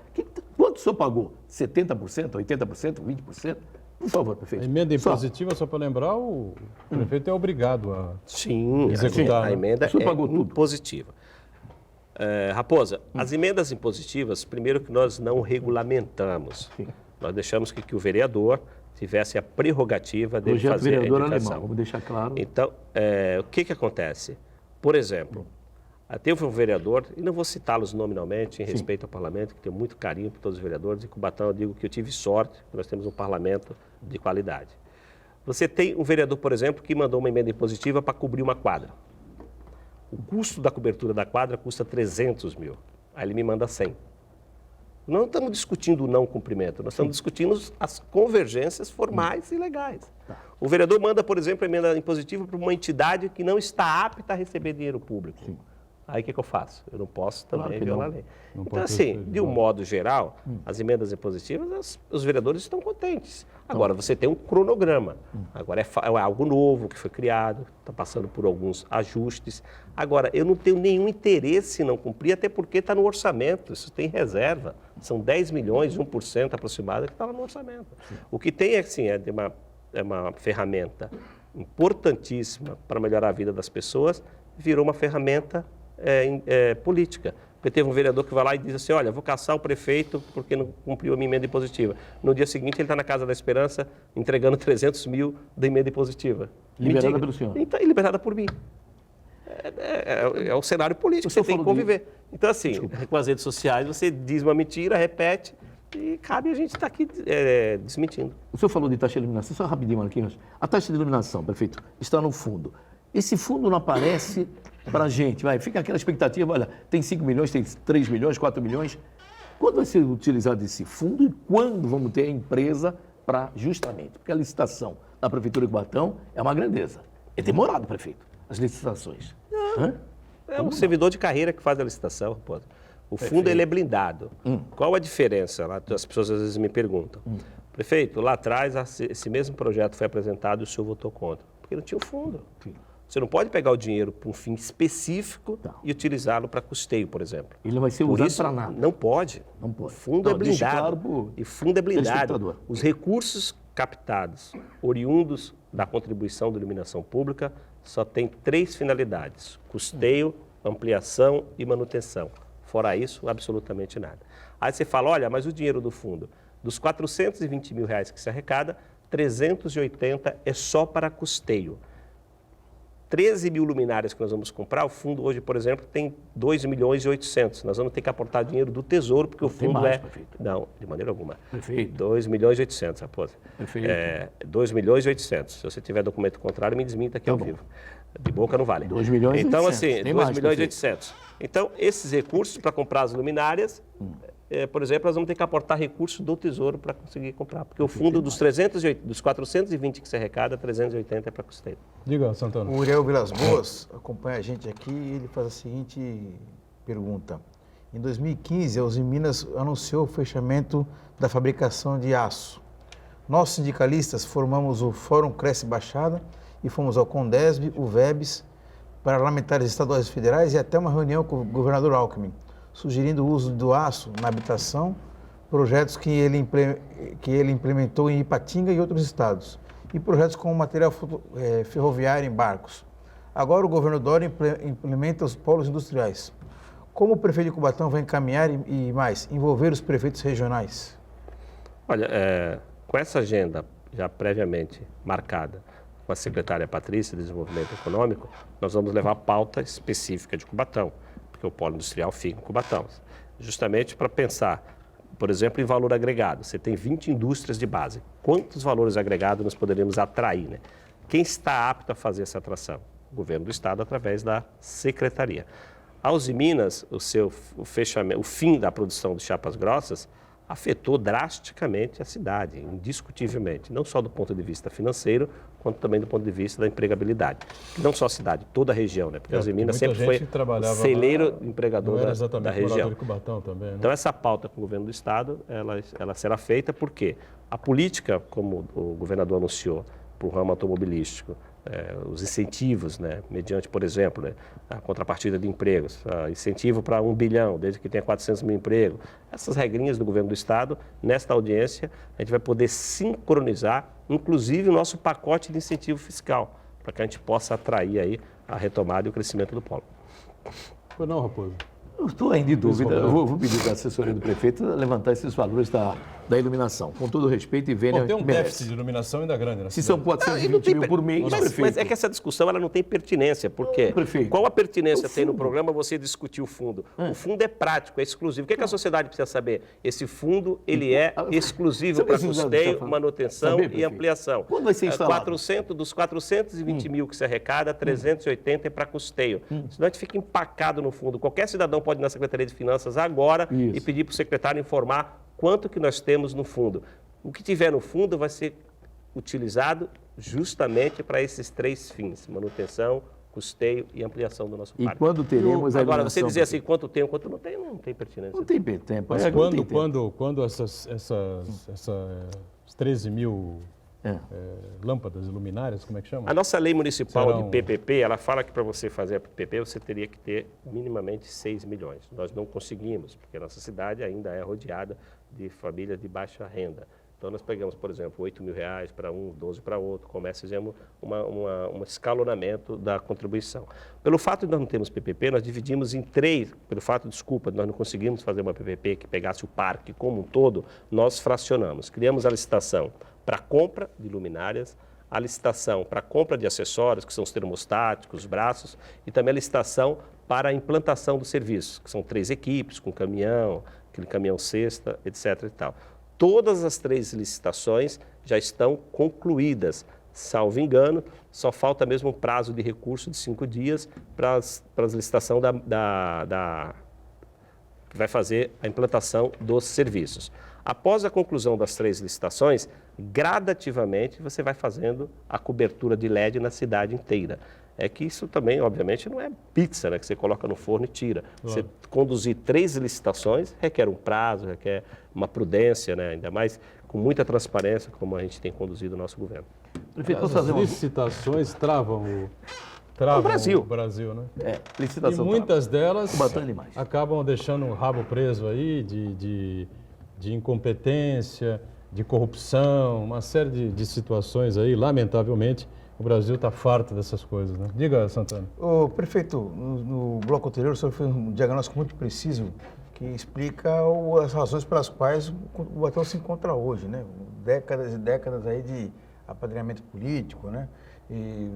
Quanto o senhor pagou? 70%, 80%, 20%? Por favor, prefeito. A emenda Só. impositiva, só para lembrar, o prefeito é obrigado a... Sim, Executar, a né? emenda O senhor é pagou tudo? impositiva. Raposa, as emendas impositivas, primeiro que nós não regulamentamos. Nós deixamos que o vereador tivesse a prerrogativa de Projeto fazer a vereador indicação. alemão, vamos deixar claro. Então, o que acontece? Por exemplo, teve um vereador, e não vou citá-los nominalmente, em respeito ao parlamento, que tenho muito carinho por todos os vereadores, e Cubatão eu digo que eu tive sorte, que nós temos um parlamento de qualidade. Você tem um vereador, por exemplo, que mandou uma emenda impositiva para cobrir uma quadra. O custo da cobertura da quadra custa 300 mil. Aí ele me manda 100. Não estamos discutindo o não cumprimento, nós estamos discutindo as convergências formais e legais. O vereador manda, por exemplo, a emenda impositiva para uma entidade que não está apta a receber dinheiro público. Aí o que eu faço? Eu não posso também Claro que violar não. a lei. Não Então, pode assim, ser de um modo geral, as emendas impositivas, os vereadores estão contentes. Agora, você tem um cronograma. Agora, é algo novo que foi criado, está passando por alguns ajustes. Agora, eu não tenho nenhum interesse em não cumprir, até porque está no orçamento, isso tem reserva. São 10 milhões, 1% aproximado, que está lá no orçamento. O que tem, assim, é uma ferramenta importantíssima para melhorar a vida das pessoas, virou uma ferramenta política. Porque teve um vereador que vai lá e diz assim, olha, vou caçar o prefeito porque não cumpriu a minha emenda impositiva. No dia seguinte, ele está na Casa da Esperança entregando 300 mil da emenda impositiva. Liberada pelo senhor. Então, e liberada por mim. É o cenário político, O você senhor tem que falou conviver. Então, assim, com as redes sociais, você diz uma mentira, repete, e cabe a gente estar aqui desmentindo. O senhor falou de taxa de iluminação, só rapidinho, Marquinhos. A taxa de iluminação, prefeito, está no fundo. Esse fundo não aparece para a gente, fica aquela expectativa, olha, tem 5 milhões, tem 3 milhões, 4 milhões. Quando vai ser utilizado esse fundo e quando vamos ter a empresa para justamente? Porque a licitação da Prefeitura de Cubatão é uma grandeza. É demorado, prefeito, as licitações. É um servidor de carreira que faz a licitação, pô. O fundo ele é blindado. Qual a diferença? As pessoas às vezes me perguntam. Prefeito, lá atrás esse mesmo projeto foi apresentado e o senhor votou contra. Porque não tinha o fundo. Sim. Você não pode pegar o dinheiro para um fim específico e utilizá-lo para custeio, por exemplo. Ele não vai ser Por usado isso, para nada. Não pode. Não pode. O fundo Não, é deixe blindado. claro pro E fundo é blindado. telespectador. Os recursos captados, oriundos da contribuição da iluminação pública, só tem 3 finalidades: custeio, ampliação e manutenção. Fora isso, absolutamente nada. Aí você fala, olha, mas o dinheiro do fundo, dos 420 mil reais que se arrecada, 380 é só para custeio. 13 mil luminárias que nós vamos comprar, o fundo hoje, por exemplo, tem 2 milhões e 800. Nós vamos ter que aportar dinheiro do Tesouro, porque o fundo mais, prefeito. Não, de maneira alguma. Prefeito. 2 milhões e 800, Raposa. Prefeito. 2 milhões e 800. Se você tiver documento contrário, me desminta aqui ao vivo. De boca não vale. 2 milhões e Então, 800. assim, Tem 2 mais, milhões e prefeito. 800. Então, esses recursos para comprar as luminárias, por exemplo, nós vamos ter que aportar recursos do Tesouro para conseguir comprar. Porque o fundo dos 420 que se arrecada, 380 é para custeio. Diga, Santana. O Uriel Vilas Boas acompanha a gente aqui e ele faz a seguinte pergunta. Em 2015, a Uzi Minas anunciou o fechamento da fabricação de aço. Nós, sindicalistas, formamos o Fórum Cresce Baixada e fomos ao Condesb, o VEBS, parlamentares estaduais e federais e até uma reunião com o governador Alckmin, sugerindo o uso do aço na habitação, projetos que ele implementou em Ipatinga e outros estados, e projetos com material ferroviário em barcos. Agora o governo Dória implementa os polos industriais. Como o prefeito de Cubatão vai encaminhar e mais, envolver os prefeitos regionais? Olha, com essa agenda já previamente marcada com a secretária Patrícia de Desenvolvimento Econômico, nós vamos levar a pauta específica de Cubatão, porque o polo industrial fica em Cubatão. Justamente para pensar, por exemplo, em valor agregado. Você tem 20 indústrias de base. Quantos valores agregados nós poderíamos atrair, né? Quem está apto a fazer essa atração? O governo do estado através da secretaria. A Uzi Minas, o fim da produção de chapas grossas afetou drasticamente a cidade, indiscutivelmente, não só do ponto de vista financeiro, quanto também do ponto de vista da empregabilidade. Não só a cidade, toda a região, né? Porque a Uzi Minas sempre foi celeiro empregador da região. De Cubatão também, né? Então essa pauta com o governo do estado, ela será feita porque a política, como o governador anunciou, para o ramo automobilístico, os incentivos, né, mediante, por exemplo, né, a contrapartida de empregos, incentivo para 1 bilhão, desde que tenha 400 mil empregos. Essas regrinhas do governo do estado, nesta audiência, a gente vai poder sincronizar, inclusive, o nosso pacote de incentivo fiscal, para que a gente possa atrair aí a retomada e o crescimento do polo. Pois não, Raposo? Eu estou ainda em dúvida. Eu vou pedir para a assessoria do prefeito levantar esses valores da iluminação, com todo respeito e venha. Tem um déficit de iluminação ainda grande, né? Se são 420 mil por mês, prefeito. Mas é que essa discussão ela não tem pertinência, porque prefeito. qual a pertinência tem no programa você discutir o fundo? O fundo é prático, é exclusivo. O que a sociedade precisa saber? Esse fundo, ele é exclusivo para custeio, manutenção e ampliação. Quando vai ser instalado? Dos 420 mil que se arrecada, 380 é para custeio. Senão a gente fica empacado no fundo. Qualquer cidadão pode ir na Secretaria de Finanças agora e pedir para o secretário informar quanto que nós temos no fundo. O que tiver no fundo vai ser utilizado justamente para esses 3 fins: manutenção, custeio e ampliação do nosso parque. E quando teremos a Agora, iluminação? você dizer assim, quanto tem, quanto não tem, não tem pertinência. Não tem tempo. Mas quando essas 13 mil lâmpadas luminárias, como é que chama? A nossa lei municipal de PPP, ela fala que para você fazer a PPP, você teria que ter minimamente 6 milhões. Nós não conseguimos, porque a nossa cidade ainda é rodeada de famílias de baixa renda. Então, nós pegamos, por exemplo, 8 mil reais para um, 12 para outro, fizemos um escalonamento da contribuição. Pelo fato de nós não termos PPP, nós dividimos em 3, nós não conseguimos fazer uma PPP que pegasse o parque como um todo, nós fracionamos. Criamos a licitação para compra de luminárias, a licitação para compra de acessórios, que são os termostáticos, os braços, e também a licitação para a implantação do serviço, que são 3 equipes, com caminhão, aquele caminhão cesta, etc. e tal. Todas as 3 licitações já estão concluídas, salvo engano, só falta mesmo um prazo de recurso de 5 dias para a licitação que vai fazer a implantação dos serviços. Após a conclusão das 3 licitações, gradativamente você vai fazendo a cobertura de LED na cidade inteira. É que isso também, obviamente, não é pizza, né, que você coloca no forno e tira. Você conduzir 3 licitações requer um prazo, requer uma prudência, né, ainda mais com muita transparência, como a gente tem conduzido o nosso governo. Prefeito, As licitações travam o Brasil, né? Licitação. E muitas delas Cubatão acabam deixando o rabo preso aí de incompetência, de corrupção, uma série de situações aí, lamentavelmente, o Brasil está farto dessas coisas, né? Diga, Santana. Ô, prefeito, no bloco anterior o senhor fez um diagnóstico muito preciso que explica as razões pelas quais o Cubatão se encontra hoje, né? Décadas e décadas aí de apadrinhamento político, né? E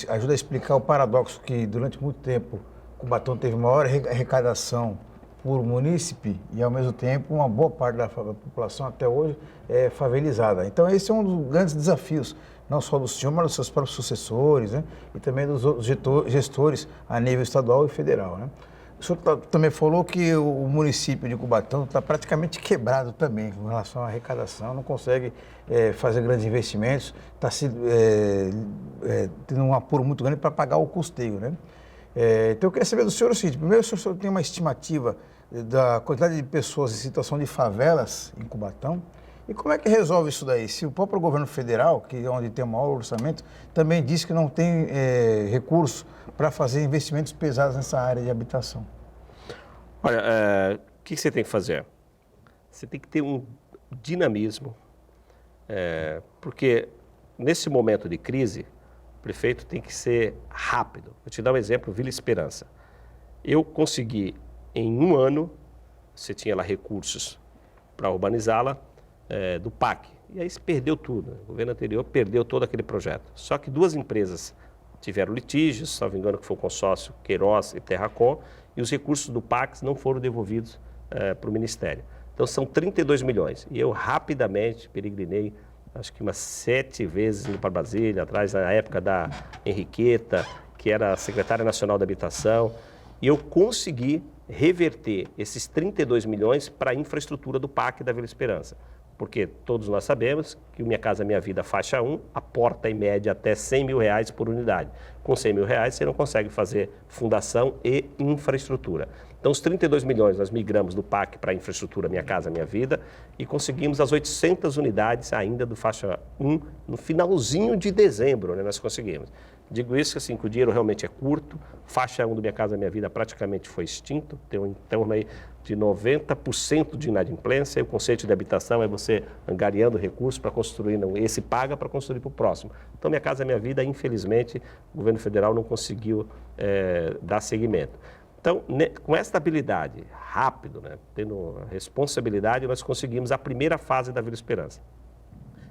ajuda a explicar o paradoxo que durante muito tempo Cubatão teve maior arrecadação por munícipe e, ao mesmo tempo, uma boa parte da população até hoje é favelizada. Então, esse é um dos grandes desafios, não só do senhor, mas dos seus próprios sucessores, né? E também dos outros gestores a nível estadual e federal, né? O senhor também falou que o município de Cubatão está praticamente quebrado também com relação à arrecadação, não consegue fazer grandes investimentos, está tendo um apuro muito grande para pagar o custeio, né? Então, eu queria saber do senhor o seguinte: primeiro, o senhor tem uma estimativa da quantidade de pessoas em situação de favelas em Cubatão? E como é que resolve isso daí? Se o próprio governo federal, que é onde tem o maior orçamento, também diz que não tem recursos para fazer investimentos pesados nessa área de habitação. Olha, o que você tem que fazer? Você tem que ter um dinamismo, porque nesse momento de crise, o prefeito tem que ser rápido. Vou te dar um exemplo, Vila Esperança. Eu consegui, em um ano, você tinha lá recursos para urbanizá-la, do PAC. E aí se perdeu tudo. O governo anterior perdeu todo aquele projeto. Só que duas empresas tiveram litígios, se não me engano que foi o consórcio Queiroz e Terracom, e os recursos do PAC não foram devolvidos para o Ministério. Então são 32 milhões. E eu rapidamente peregrinei, acho que umas 7 vezes indo para Brasília, atrás na época da Henriqueta, que era a secretária nacional da habitação, e eu consegui reverter esses 32 milhões para a infraestrutura do PAC da Vila Esperança. Porque todos nós sabemos que o Minha Casa Minha Vida faixa 1 aporta em média até R$100 mil por unidade. Com R$100 mil você não consegue fazer fundação e infraestrutura. Então os 32 milhões nós migramos do PAC para a infraestrutura Minha Casa Minha Vida e conseguimos as 800 unidades ainda do faixa 1 no finalzinho de dezembro, né, nós conseguimos. Digo isso assim, que o dinheiro realmente é curto, faixa 1 do Minha Casa Minha Vida praticamente foi extinto, tem em torno aí de 90% de inadimplência, e o conceito de habitação é você angariando recursos para construir, não, esse paga para construir para o próximo. Então, Minha Casa Minha Vida, infelizmente, o governo federal não conseguiu dar seguimento. Então, com essa habilidade, rápido, né, tendo responsabilidade, nós conseguimos a primeira fase da Vila Esperança,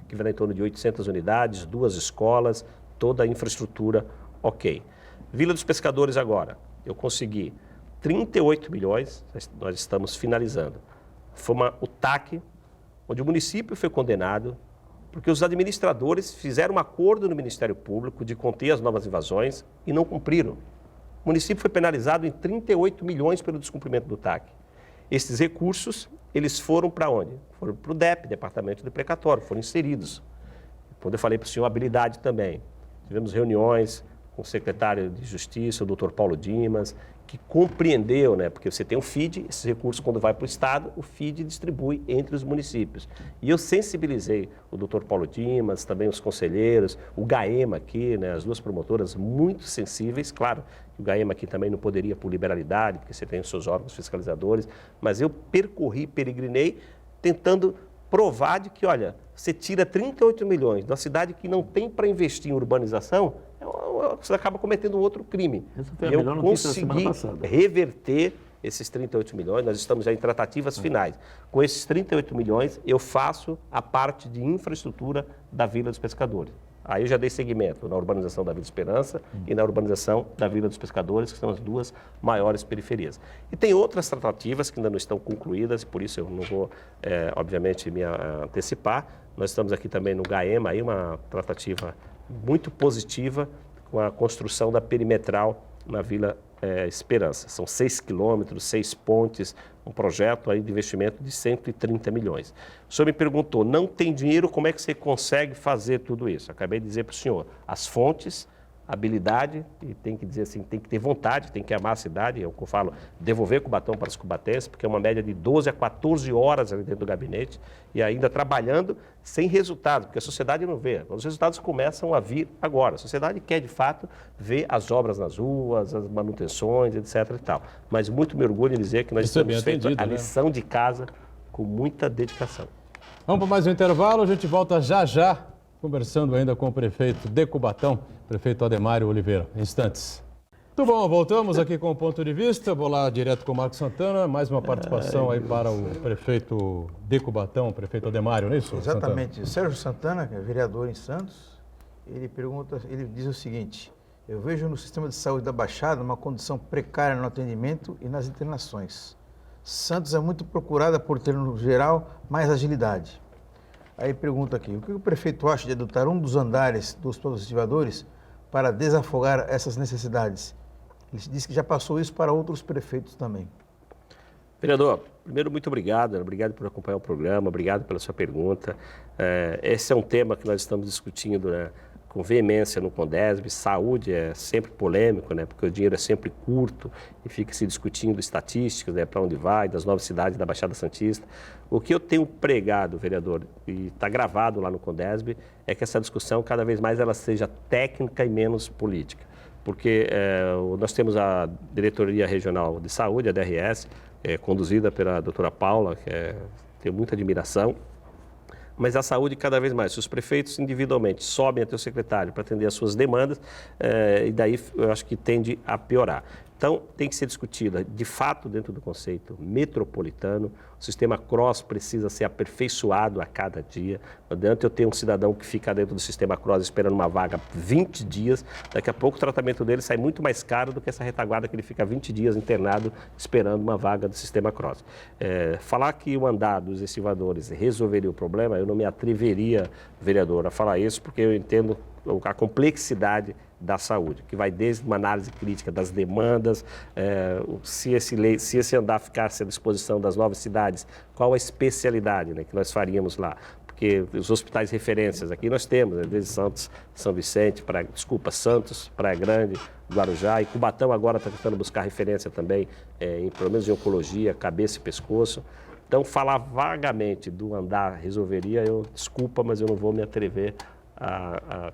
que vai em torno de 800 unidades, 2 escolas, toda a infraestrutura ok. Vila dos Pescadores agora, eu consegui 38 milhões, nós estamos finalizando. Foi o TAC, onde o município foi condenado, porque os administradores fizeram um acordo no Ministério Público de conter as novas invasões e não cumpriram. O município foi penalizado em 38 milhões pelo descumprimento do TAC. Esses recursos, eles foram para onde? Foram para o DEP, Departamento de Precatório, foram inseridos. Quando eu falei para o senhor, habilidade também. Tivemos reuniões com o secretário de Justiça, o doutor Paulo Dimas, que compreendeu, né, porque você tem o FID, esses recursos quando vai para o Estado, o FID distribui entre os municípios. E eu sensibilizei o doutor Paulo Dimas, também os conselheiros, o GAEMA aqui, né, as duas promotoras muito sensíveis, claro, o GAEMA aqui também não poderia por liberalidade, porque você tem os seus órgãos fiscalizadores, mas eu peregrinei, tentando provar de que, olha, você tira 38 milhões da cidade que não tem para investir em urbanização, você acaba cometendo outro crime. Essa foi a melhor notícia da semana passada. Reverter esses 38 milhões, nós estamos já em tratativas finais. Com esses 38 milhões, eu faço a parte de infraestrutura da Vila dos Pescadores. Aí eu já dei seguimento na urbanização da Vila Esperança e na urbanização da Vila dos Pescadores, que são as duas maiores periferias. E tem outras tratativas que ainda não estão concluídas, e por isso eu não vou, obviamente, me antecipar. Nós estamos aqui também no GAEMA, aí uma tratativa muito positiva com a construção da perimetral na Vila Esperança. São 6 quilômetros, 6 pontes, um projeto aí de investimento de 130 milhões. O senhor me perguntou, não tem dinheiro, como é que você consegue fazer tudo isso? Acabei de dizer para o senhor, as fontes, habilidade, e tem que dizer assim, tem que ter vontade, tem que amar a cidade, é o que eu falo, devolver Cubatão para os cubatenses, porque é uma média de 12 a 14 horas ali dentro do gabinete, e ainda trabalhando sem resultado, porque a sociedade não vê. Os resultados começam a vir agora. A sociedade quer, de fato, ver as obras nas ruas, as manutenções, etc. e tal. Mas muito me orgulho em dizer que nós estamos feito a lição de casa com muita dedicação. Vamos para mais um intervalo, a gente volta já já conversando ainda com o prefeito de Cubatão, prefeito Ademário Oliveira. Instantes. Muito bom, voltamos aqui com o ponto de vista. Vou lá direto com o Marcos Santana. Mais uma participação aí para o prefeito de Cubatão, o prefeito Ademário, não é isso? Exatamente. Santana? Sérgio Santana, que é vereador em Santos, ele diz o seguinte: eu vejo no sistema de saúde da Baixada uma condição precária no atendimento e nas internações. Santos é muito procurada por ter, no geral, mais agilidade. Aí pergunta aqui, o que o prefeito acha de adotar um dos andares dos positivadores para desafogar essas necessidades? Ele disse que já passou isso para outros prefeitos também. Vereador, primeiro, muito obrigado. Obrigado por acompanhar o programa, obrigado pela sua pergunta. Esse é um tema que nós estamos discutindo, né, com veemência no Condesb. Saúde é sempre polêmico, né, porque o dinheiro é sempre curto e fica se discutindo estatísticas, né, para onde vai, das novas cidades da Baixada Santista. O que eu tenho pregado, vereador, e está gravado lá no Condesb, é que essa discussão cada vez mais ela seja técnica e menos política. Porque nós temos a Diretoria Regional de Saúde, a DRS, conduzida pela doutora Paula, que tenho muita admiração, mas a saúde cada vez mais. Se os prefeitos individualmente sobem até o secretário para atender as suas demandas, e daí eu acho que tende a piorar. Então, tem que ser discutida, de fato, dentro do conceito metropolitano. O sistema CROSS precisa ser aperfeiçoado a cada dia. Não adianta eu ter um cidadão que fica dentro do sistema CROSS esperando uma vaga 20 dias, daqui a pouco o tratamento dele sai muito mais caro do que essa retaguarda que ele fica 20 dias internado esperando uma vaga do sistema CROSS. Falar que o andar dos estivadores resolveria o problema, eu não me atreveria, vereador, a falar isso, porque eu entendo a complexidade da saúde, que vai desde uma análise crítica das demandas, se esse andar ficasse à disposição das novas cidades, qual a especialidade, né, que nós faríamos lá. Porque os hospitais referências aqui nós temos, né, desde Santos, São Vicente, Santos, Praia Grande, Guarujá, e Cubatão agora está tentando buscar referência também, pelo menos em oncologia, cabeça e pescoço. Então, falar vagamente do andar resolveria, desculpa, mas eu não vou me atrever a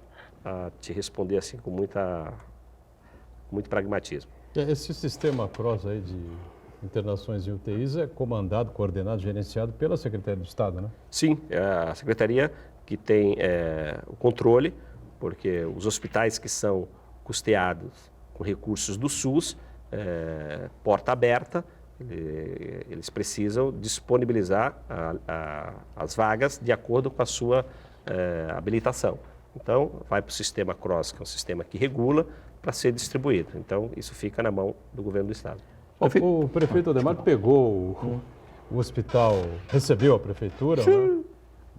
te responder assim com muito pragmatismo. Esse sistema CROSS aí de internações em UTIs é comandado, coordenado, gerenciado pela Secretaria do Estado, né? Sim, é a Secretaria que tem o controle, porque os hospitais que são custeados com recursos do SUS, porta aberta, eles precisam disponibilizar as vagas de acordo com a sua habilitação. Então, vai para o sistema CROSS, que é um sistema que regula, para ser distribuído. Então, isso fica na mão do governo do Estado. O prefeito Ademário pegou o hospital, recebeu a prefeitura, né,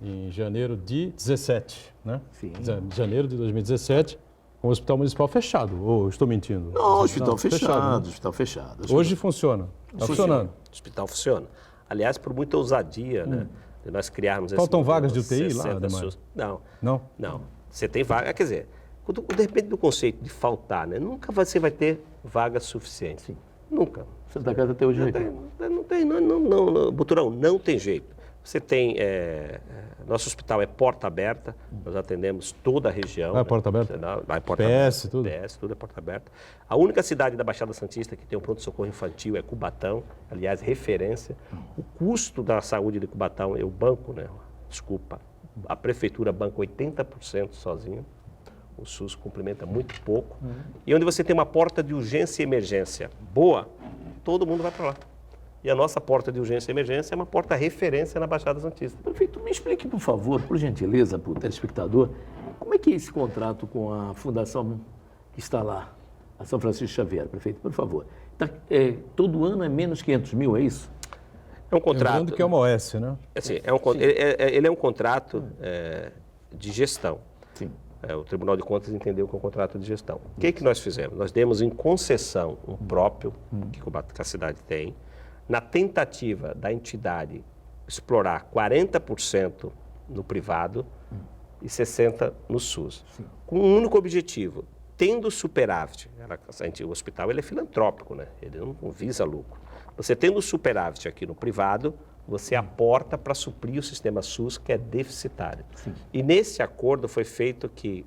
em janeiro de 17, né? Sim. Janeiro de 2017, com o hospital municipal fechado, ou estou mentindo? Não, hospital fechado, né? hospital fechado. Hoje funciona, está funcionando. O hospital funciona. Aliás, por muita ousadia, né, de nós criarmos... Faltam vagas de UTI lá, Ademário? Não. Você tem vaga, quer dizer, de repente do conceito de faltar, né, nunca você vai ter vaga suficiente. Sim. Nunca. Santa Casa até hoje não, Buturão, não tem jeito. Você tem, nosso hospital é porta aberta, nós atendemos toda a região. É porta aberta? É porta PS, aberta, tudo? PS, tudo é porta aberta. A única cidade da Baixada Santista que tem um pronto-socorro infantil é Cubatão, aliás, referência. O custo da saúde de Cubatão, eu banco, né? Desculpa, a prefeitura banca 80% sozinho. O SUS complementa muito pouco. E onde você tem uma porta de urgência e emergência boa, todo mundo vai para lá. E a nossa porta de urgência e emergência é uma porta referência na Baixada Santista. Prefeito, me explique, por favor, por gentileza, para o telespectador, como é que é esse contrato com a fundação que está lá, a São Francisco Xavier, prefeito, por favor. Todo ano é menos 500 mil, é isso? É um contrato... Lembrando que é uma OS, né? Assim, ele é um contrato de gestão. Sim. O Tribunal de Contas entendeu que é um contrato de gestão. O que nós fizemos? Nós demos em concessão um próprio, que a cidade tem, na tentativa da entidade explorar 40% no privado e 60% no SUS. Sim. Com um único objetivo, tendo superávit, o hospital ele é filantrópico, né? Ele não visa lucro. Você tendo superávit aqui no privado, você aporta para suprir o sistema SUS, que é deficitário. Sim. E nesse acordo foi feito que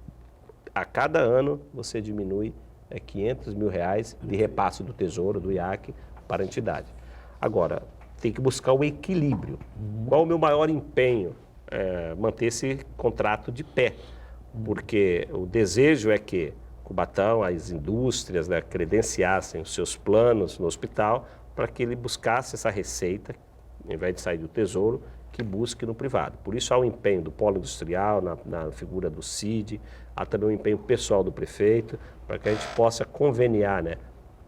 a cada ano você diminui R$500 mil de repasse do Tesouro, do IAC, para a entidade. Agora, tem que buscar o equilíbrio. Qual o meu maior empenho manter esse contrato de pé, porque o desejo é que Cubatão, as indústrias, né, credenciassem os seus planos no hospital para que ele buscasse essa receita, ao invés de sair do Tesouro, que busque no privado. Por isso há um empenho do polo industrial, na figura do CID, há também um empenho pessoal do prefeito, para que a gente possa conveniar, né,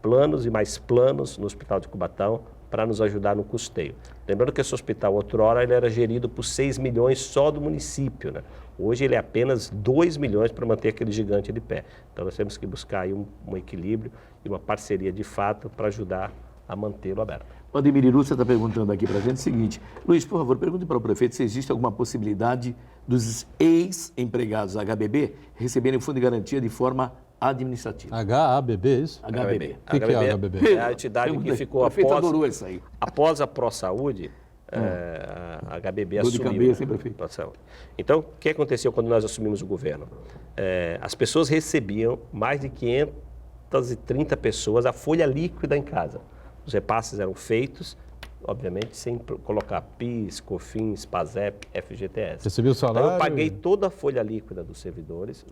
planos e mais planos no Hospital de Cubatão para nos ajudar no custeio. Lembrando que esse hospital, outrora, ele era gerido por 6 milhões só do município, né? Hoje ele é apenas 2 milhões para manter aquele gigante de pé. Então nós temos que buscar aí um equilíbrio e uma parceria de fato para ajudar a mantê-lo aberto. O Ademir Iru, você está perguntando aqui para a gente o seguinte. Luiz, por favor, pergunte para o prefeito se existe alguma possibilidade dos ex-empregados da HBB receberem o fundo de garantia de forma administrativa. HABB, é isso? HBB. O que é HBB? É a entidade que ficou O prefeito adorou isso aí. após a ProSaúde, a HBB Dor de assumiu. cabeça, hein, prefeito? ProSaúde. Então, o que aconteceu quando nós assumimos o governo? As pessoas recebiam mais de 530 pessoas a folha líquida em casa. Os repasses eram feitos, obviamente, sem colocar PIS, COFINS, PASEP, FGTS. Recebeu o salário? Então, eu paguei toda a folha líquida dos servidores,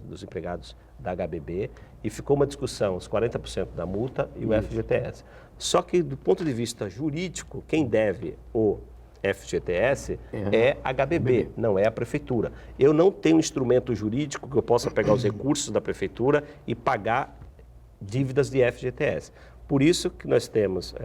dos empregados da HBB, e ficou uma discussão, os 40% da multa e o FGTS. Só que, do ponto de vista jurídico, quem deve o FGTS é a HBB, não é a prefeitura. Eu não tenho instrumento jurídico que eu possa pegar os recursos da prefeitura e pagar dívidas de FGTS. Por isso que nós temos,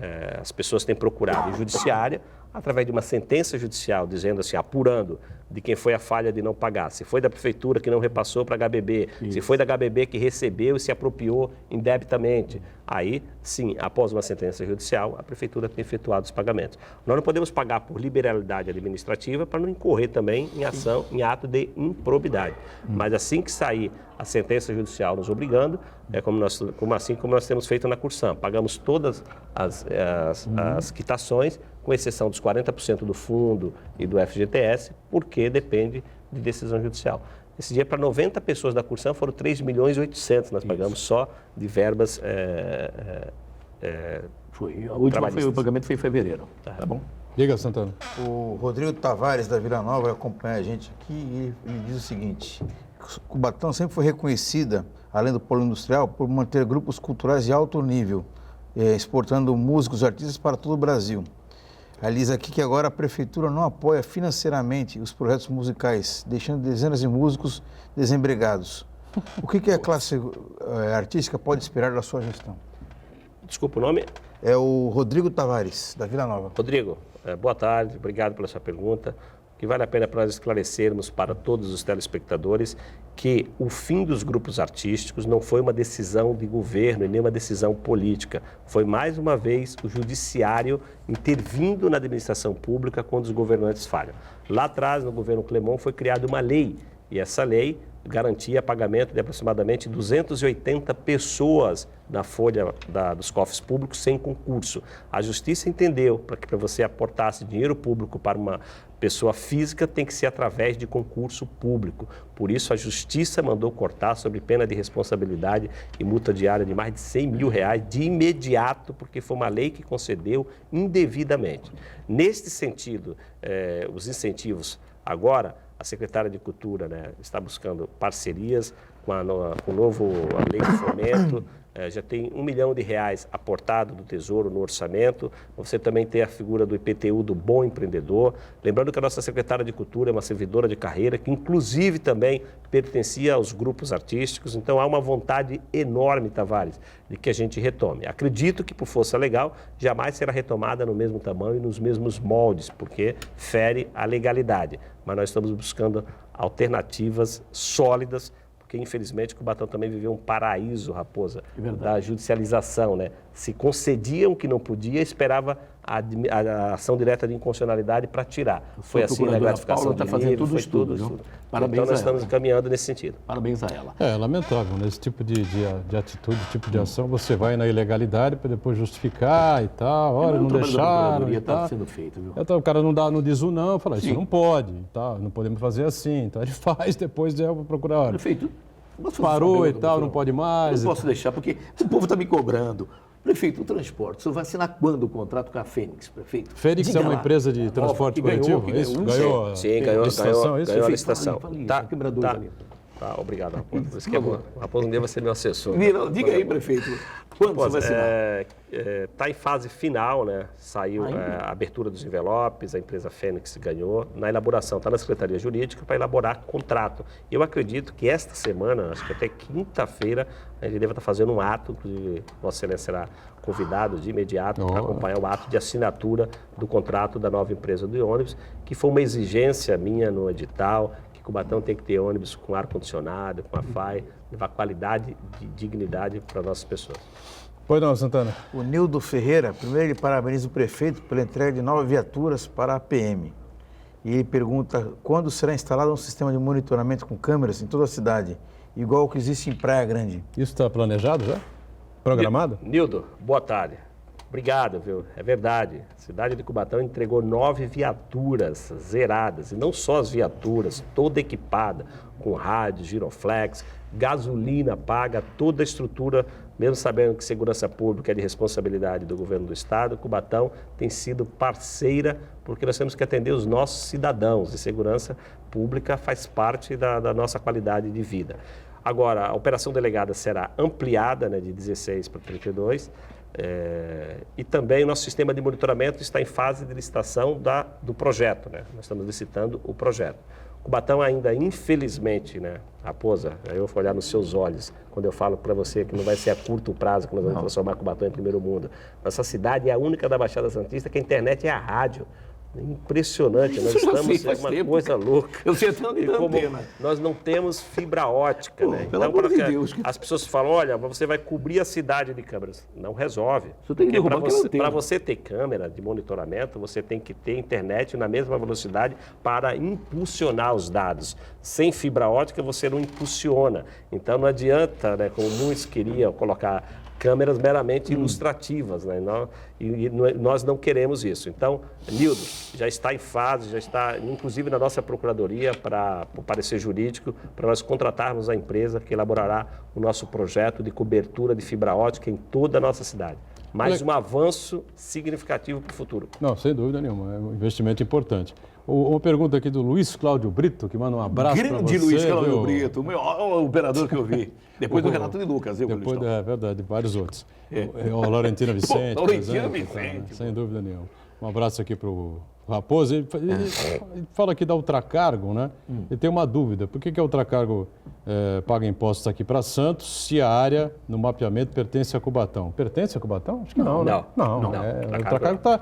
as pessoas têm procurado em judiciária, através de uma sentença judicial, dizendo assim, apurando de quem foi a falha de não pagar. Se foi da prefeitura que não repassou para a HBB, se foi da HBB que recebeu e se apropriou indebitamente. Aí, sim, após uma sentença judicial, a prefeitura tem efetuado os pagamentos. Nós não podemos pagar por liberalidade administrativa para não incorrer também em ação, em ato de improbidade. Mas assim que sair a sentença judicial nos obrigando, assim como nós temos feito na Cursam. Pagamos todas as quitações, com exceção dos 40% do fundo e do FGTS, porque depende de decisão judicial. Esse dia, para 90 pessoas da Cursam, foram 3 milhões e 800 nós pagamos só de verbas O pagamento foi em fevereiro. Tá bom? Diga, Santana. O Rodrigo Tavares, da Vila Nova, acompanha a gente aqui e ele diz o seguinte: Cubatão sempre foi reconhecida, além do polo industrial, por manter grupos culturais de alto nível, exportando músicos e artistas para todo o Brasil. Ela diz aqui que agora a prefeitura não apoia financeiramente os projetos musicais, deixando dezenas de músicos desempregados. O que a classe artística pode esperar da sua gestão? Desculpa o nome? É o Rodrigo Tavares, da Vila Nova. Rodrigo, boa tarde, obrigado pela sua pergunta. O que vale a pena para nós esclarecermos para todos os telespectadores que o fim dos grupos artísticos não foi uma decisão de governo e nem uma decisão política. Foi, mais uma vez, o judiciário intervindo na administração pública quando os governantes falham. Lá atrás, no governo Clément, foi criada uma lei, e essa lei garantia pagamento de aproximadamente 280 pessoas na folha dos cofres públicos sem concurso. A Justiça entendeu que para você aportasse dinheiro público para uma pessoa física tem que ser através de concurso público. Por isso, a Justiça mandou cortar sob pena de responsabilidade e multa diária de mais de R$100 mil de imediato, porque foi uma lei que concedeu indevidamente. Neste sentido, os incentivos agora, a secretária de Cultura, né, está buscando parcerias com a lei de fomento, já tem R$1 milhão aportado do Tesouro no orçamento. Você também tem a figura do IPTU do Bom Empreendedor. Lembrando que a nossa secretária de Cultura é uma servidora de carreira, que inclusive também pertencia aos grupos artísticos. Então há uma vontade enorme, Tavares, de que a gente retome. Acredito que, por força legal, jamais será retomada no mesmo tamanho e nos mesmos moldes, porque fere a legalidade. Mas nós estamos buscando alternativas sólidas, porque infelizmente Cubatão também viveu um paraíso, Raposa, da judicialização, né? Se concediam o que não podia, esperava a ação direta de inconstitucionalidade para tirar. Foi assim na gratificação Paula está fazendo tudo isso tudo. Parabéns então nós estamos caminhando nesse sentido. Parabéns a ela. É lamentável, nesse tipo de atitude, tipo de ação, você vai na ilegalidade para depois justificar e tal, olha, não deixaram e tal. Está sendo feito, viu? Então, o cara não diz o não, fala, isso não pode, tá, não podemos fazer assim, então ele faz, depois é para procurar. Prefeito, parou e tal, não pode mais. Não posso deixar, porque o povo está me cobrando. Prefeito, o transporte, o senhor vai assinar quando o contrato com a Fênix, prefeito? Fênix Diga é uma lá. empresa de transporte que ganhou, coletivo, que é isso? ganhou. Ganhou Sim, a licitação, é isso? ganhou a Fala licitação. isso, Tá, quebradores tá, ali. tá, obrigado, Raposo. Isso que é bom. O Raposo um dia vai ser meu assessor. Não, diga aí, prefeito, quando você vai assinar? Está em fase final, né? Saiu a abertura dos envelopes, a empresa Fênix ganhou. Na elaboração, está na Secretaria Jurídica para elaborar contrato. Eu acredito que esta semana, acho que até quinta-feira, a gente deve estar fazendo um ato, inclusive Vossa Excelência será convidado de imediato para acompanhar o ato de assinatura do contrato da nova empresa do ônibus, que foi uma exigência minha no edital, que Cubatão tem que ter ônibus com ar-condicionado, com Wi-Fi, levar qualidade e dignidade para nossas pessoas. Pois não, Santana. O Nildo Ferreira, primeiro ele parabeniza o prefeito pela entrega de 9 viaturas para a PM. E ele pergunta quando será instalado um sistema de monitoramento com câmeras em toda a cidade, igual o que existe em Praia Grande. Isso está planejado já? Programado? Nildo, boa tarde. Obrigado, viu? É verdade. A cidade de Cubatão entregou 9 viaturas zeradas. E não só as viaturas, toda equipada, com rádio, giroflex, gasolina paga, toda a estrutura, mesmo sabendo que segurança pública é de responsabilidade do governo do estado, Cubatão tem sido parceira, porque nós temos que atender os nossos cidadãos. E segurança pública faz parte da nossa qualidade de vida. Agora, a operação delegada será ampliada, né, de 16 para 32, e também o nosso sistema de monitoramento está em fase de licitação do projeto, né? Nós estamos licitando o projeto. Cubatão ainda, infelizmente, né, Raposa, eu vou olhar nos seus olhos quando eu falo para você que não vai ser a curto prazo que nós vamos transformar Cubatão em primeiro mundo. Nossa cidade é a única da Baixada Santista que a internet é a rádio. Impressionante, nós estamos em uma coisa louca. Eu sei até onde como antena. nós não temos fibra ótica, né? Pelo amor de porque Deus. as pessoas falam, olha, você vai cobrir a cidade de câmeras. Não resolve. Você tem que derrubar aquela antena. Para você ter câmera de monitoramento, você tem que ter internet na mesma velocidade para impulsionar os dados. Sem fibra ótica, você não impulsiona. Então, não adianta, né, como muitos queriam, colocar câmeras meramente ilustrativas, né? Nós não queremos isso. Então, Nildo, já está em fase, já está, inclusive na nossa procuradoria, para o parecer jurídico, para nós contratarmos a empresa que elaborará o nosso projeto de cobertura de fibra ótica em toda a nossa cidade. Mais um avanço significativo para o futuro. Não, sem dúvida nenhuma, é um investimento importante. Uma pergunta aqui do Luiz Cláudio Brito, que manda um abraço para você. Grande Luiz Cláudio Brito, o maior operador que eu vi. Depois do Renato de Lucas, eu, Depois, Luiz. é verdade, vários outros. O Laurentina Vicente, por Laurentina exemplo, Vicente, tá, sem dúvida nenhuma. Um abraço aqui para o Raposo. Ele fala aqui da Ultracargo, né? E tem uma dúvida, por que a Ultracargo paga impostos aqui para Santos se a área no mapeamento pertence a Cubatão? Pertence a Cubatão? Acho que não, né? Não. A Ultracargo está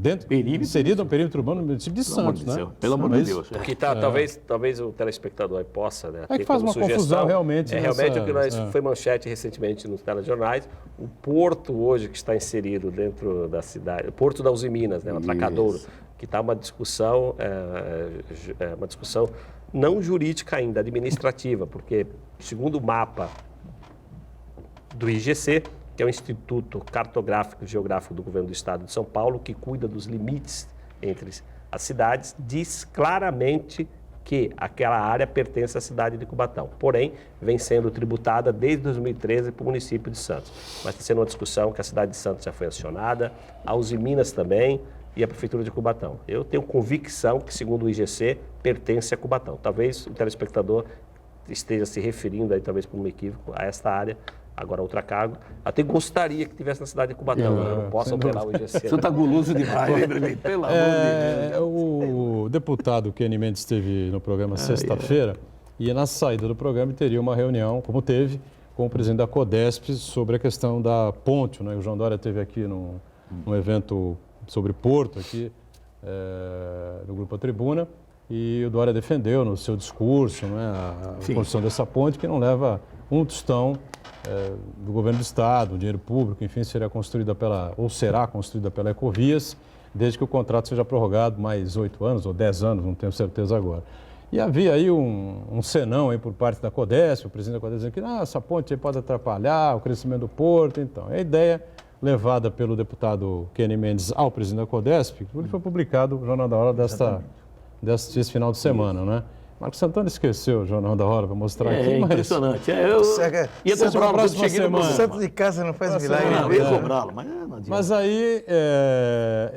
dentro, inserido no perímetro urbano do município de Santos, né? Pelo amor de Deus. O que talvez o telespectador aí possa, né, que ter faz como uma sugestão, confusão realmente. Realmente o que nós foi manchete recentemente nos telejornais, o porto hoje que está inserido dentro da cidade, o Porto da Uzi Minas, né, o Atracadouro, que está uma discussão não jurídica ainda, administrativa, porque segundo o mapa do IGC, que é o Instituto Cartográfico e Geográfico do Governo do Estado de São Paulo, que cuida dos limites entre as cidades, diz claramente que aquela área pertence à cidade de Cubatão. Porém, vem sendo tributada desde 2013 para o município de Santos. Mas está sendo uma discussão que a cidade de Santos já foi acionada, a Uzi Minas também e a Prefeitura de Cubatão. Eu tenho convicção que, segundo o IGC, pertence a Cubatão. Talvez o telespectador esteja se referindo, aí, talvez por um equívoco, a esta área. Agora, Ultracargo, até gostaria que tivesse na cidade de Cubatão, né? Eu não posso operar o IGC. Você está guloso demais, hein, prefeito? Pelo amor de Deus. O deputado Kenny Mendes esteve no programa sexta-feira e na saída do programa teria uma reunião, como teve, com o presidente da Codesp sobre a questão da ponte, né? O João Dória esteve aqui num evento sobre Porto, aqui no Grupo A Tribuna, e o Dória defendeu no seu discurso, né, a construção dessa ponte que não leva um tostão do governo do Estado, dinheiro público, enfim, será construída pela Ecovias, desde que o contrato seja prorrogado mais 8 anos ou 10 anos, não tenho certeza agora. E havia aí um senão aí por parte da Codesp, o presidente da Codesp dizendo que essa ponte aí pode atrapalhar o crescimento do porto. Então, a ideia levada pelo deputado Kenny Mendes ao presidente da Codesp, ele foi publicado no Jornal da Hora desse final de semana, né? Marcos Santana esqueceu o Jornal da Hora para mostrar aqui, É mas... impressionante. Eu ia Seja cobrá-lo quando próxima cheguei no semana. O programa. santo de casa não faz Próxima milagre. Não, né? eu ia cobrá-lo, mas não adianta. Mas aí,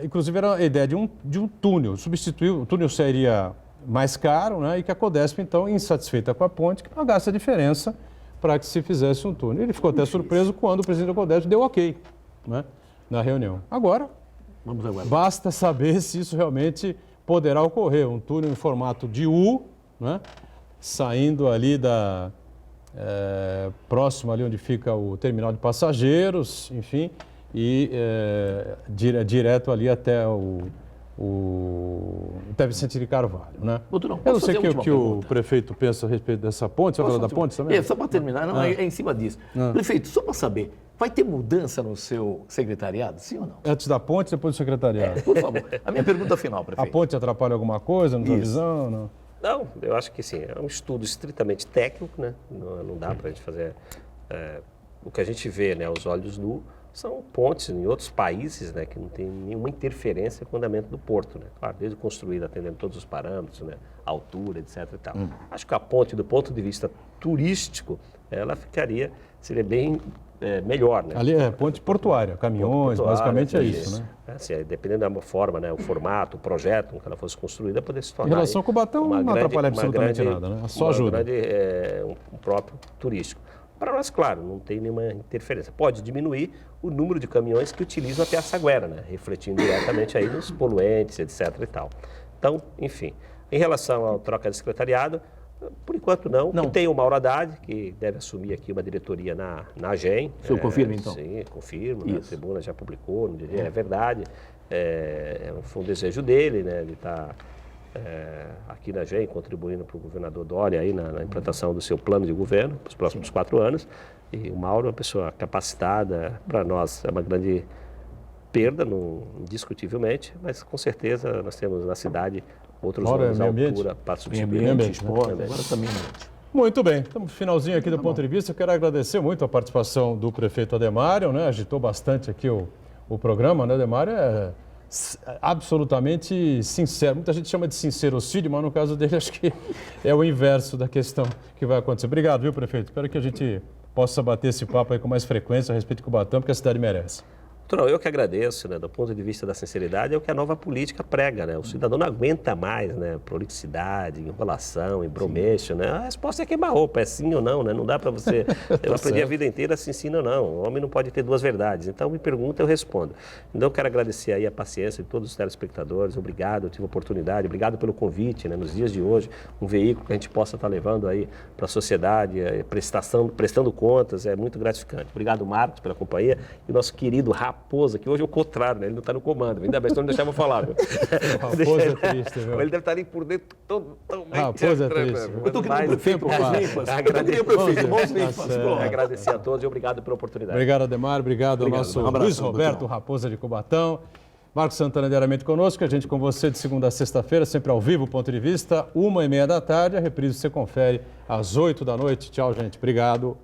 inclusive, era a ideia de um túnel, substituir, o túnel seria mais caro, né? E que a Codesp, então, insatisfeita com a ponte, que pagasse a diferença para que se fizesse um túnel. Ele ficou até surpreso quando o presidente da Codesp deu ok, né? Na reunião. Agora, Vamos aguardar. basta saber se isso realmente poderá ocorrer. Um túnel em formato de U, né? Saindo ali próximo ali onde fica o terminal de passageiros, enfim, e direto ali até até Vicente de Carvalho, né? Doutor, Eu não posso sei fazer o a que última o pergunta? prefeito pensa a respeito dessa ponte. Você vai falar da ponte também? Só para terminar, não, é em cima disso. Prefeito, só para saber, vai ter mudança no seu secretariado, sim ou não? Antes da ponte, depois do secretariado. Por favor. A minha pergunta final, A prefeito. ponte atrapalha alguma coisa na sua Isso. visão? Não? Não, eu acho que sim, é um estudo estritamente técnico, né? Não dá para a gente fazer... o que a gente vê, né, aos olhos nu, são pontes em outros países, né, que não tem nenhuma interferência com o andamento do porto, né? Claro, desde construído, atendendo todos os parâmetros, né, altura, etc. e tal. Acho que a ponte, do ponto de vista turístico, ela seria bem melhor, né? Ali é ponte portuária, caminhões, basicamente é isso, né? Assim, dependendo da forma, né, o formato, o projeto com que ela fosse construída, poderia se tornar... Em relação aí com o Cubatão, uma não atrapalha uma absolutamente nada, né? Só uma ajuda. grande, um próprio turístico. Para nós, claro, não tem nenhuma interferência. Pode diminuir o número de caminhões que utilizam a Piaçaguera, né? Refletindo diretamente aí nos poluentes, etc. e tal. Então, enfim, em relação à troca de secretariado, por enquanto não. E tem o Mauro Haddad, que deve assumir aqui uma diretoria na AGEM. O senhor confirma, então? Sim, confirmo. Né? A Isso. tribuna já publicou, no dia, é verdade. Foi um desejo dele, né? De estar aqui na AGEM, contribuindo para o governador Dória aí na implantação do seu plano de governo para os próximos 4 anos. E o Mauro é uma pessoa capacitada, para nós é uma grande perda, indiscutivelmente, mas com certeza nós temos na cidade outros Mauro é nomes à meio ambiente? altura para substituir. Meio ambiente, né? Esporte, agora também não. Muito bem, estamos no finalzinho aqui do ponto de vista. Eu quero agradecer muito a participação do prefeito Ademário, né? Agitou bastante aqui o programa, né? Ademário é absolutamente sincero. Muita gente chama de sincerocídio, mas no caso dele acho que é o inverso da questão que vai acontecer. Obrigado, viu, prefeito? Espero que a gente possa bater esse papo aí com mais frequência a respeito de Cubatão, porque a cidade merece. Doutor, eu que agradeço, né, do ponto de vista da sinceridade, é o que a nova política prega, né? O cidadão não aguenta mais, né, prolixidade, enrolação, embromeixo, né? A resposta é queima-roupa, é sim ou não, né? Não dá para você... Eu aprendi a vida inteira se sim ou não. O homem não pode ter duas verdades. Então, me pergunta, eu respondo. Então, eu quero agradecer aí a paciência de todos os telespectadores. Obrigado, eu tive a oportunidade. Obrigado pelo convite, né? Nos dias de hoje, um veículo que a gente possa estar levando aí para a sociedade, prestando contas, é muito gratificante. Obrigado, Marcos, pela companhia. E o nosso querido Raposa, que hoje é o contrário, né? Ele não está no comando. Ainda bem, senão não deixava eu falar. Viu? Raposa é triste, viu? Ele deve estar ali por dentro totalmente... Raposa é triste. Eu estou querendo o prefeito, mãos limpas. Eu tô querendo o prefeito, mãos limpas. Pronto. Agradecer a todos e obrigado pela oportunidade. Obrigado, Ademar. Obrigado ao nosso Um abraço, Luiz Roberto Raposa de Cubatão. Marcos Santana diariamente conosco. A gente com você de segunda a sexta-feira, sempre ao vivo, ponto de vista, 1h30 da tarde. A reprise você confere às 8 da noite. Tchau, gente. Obrigado.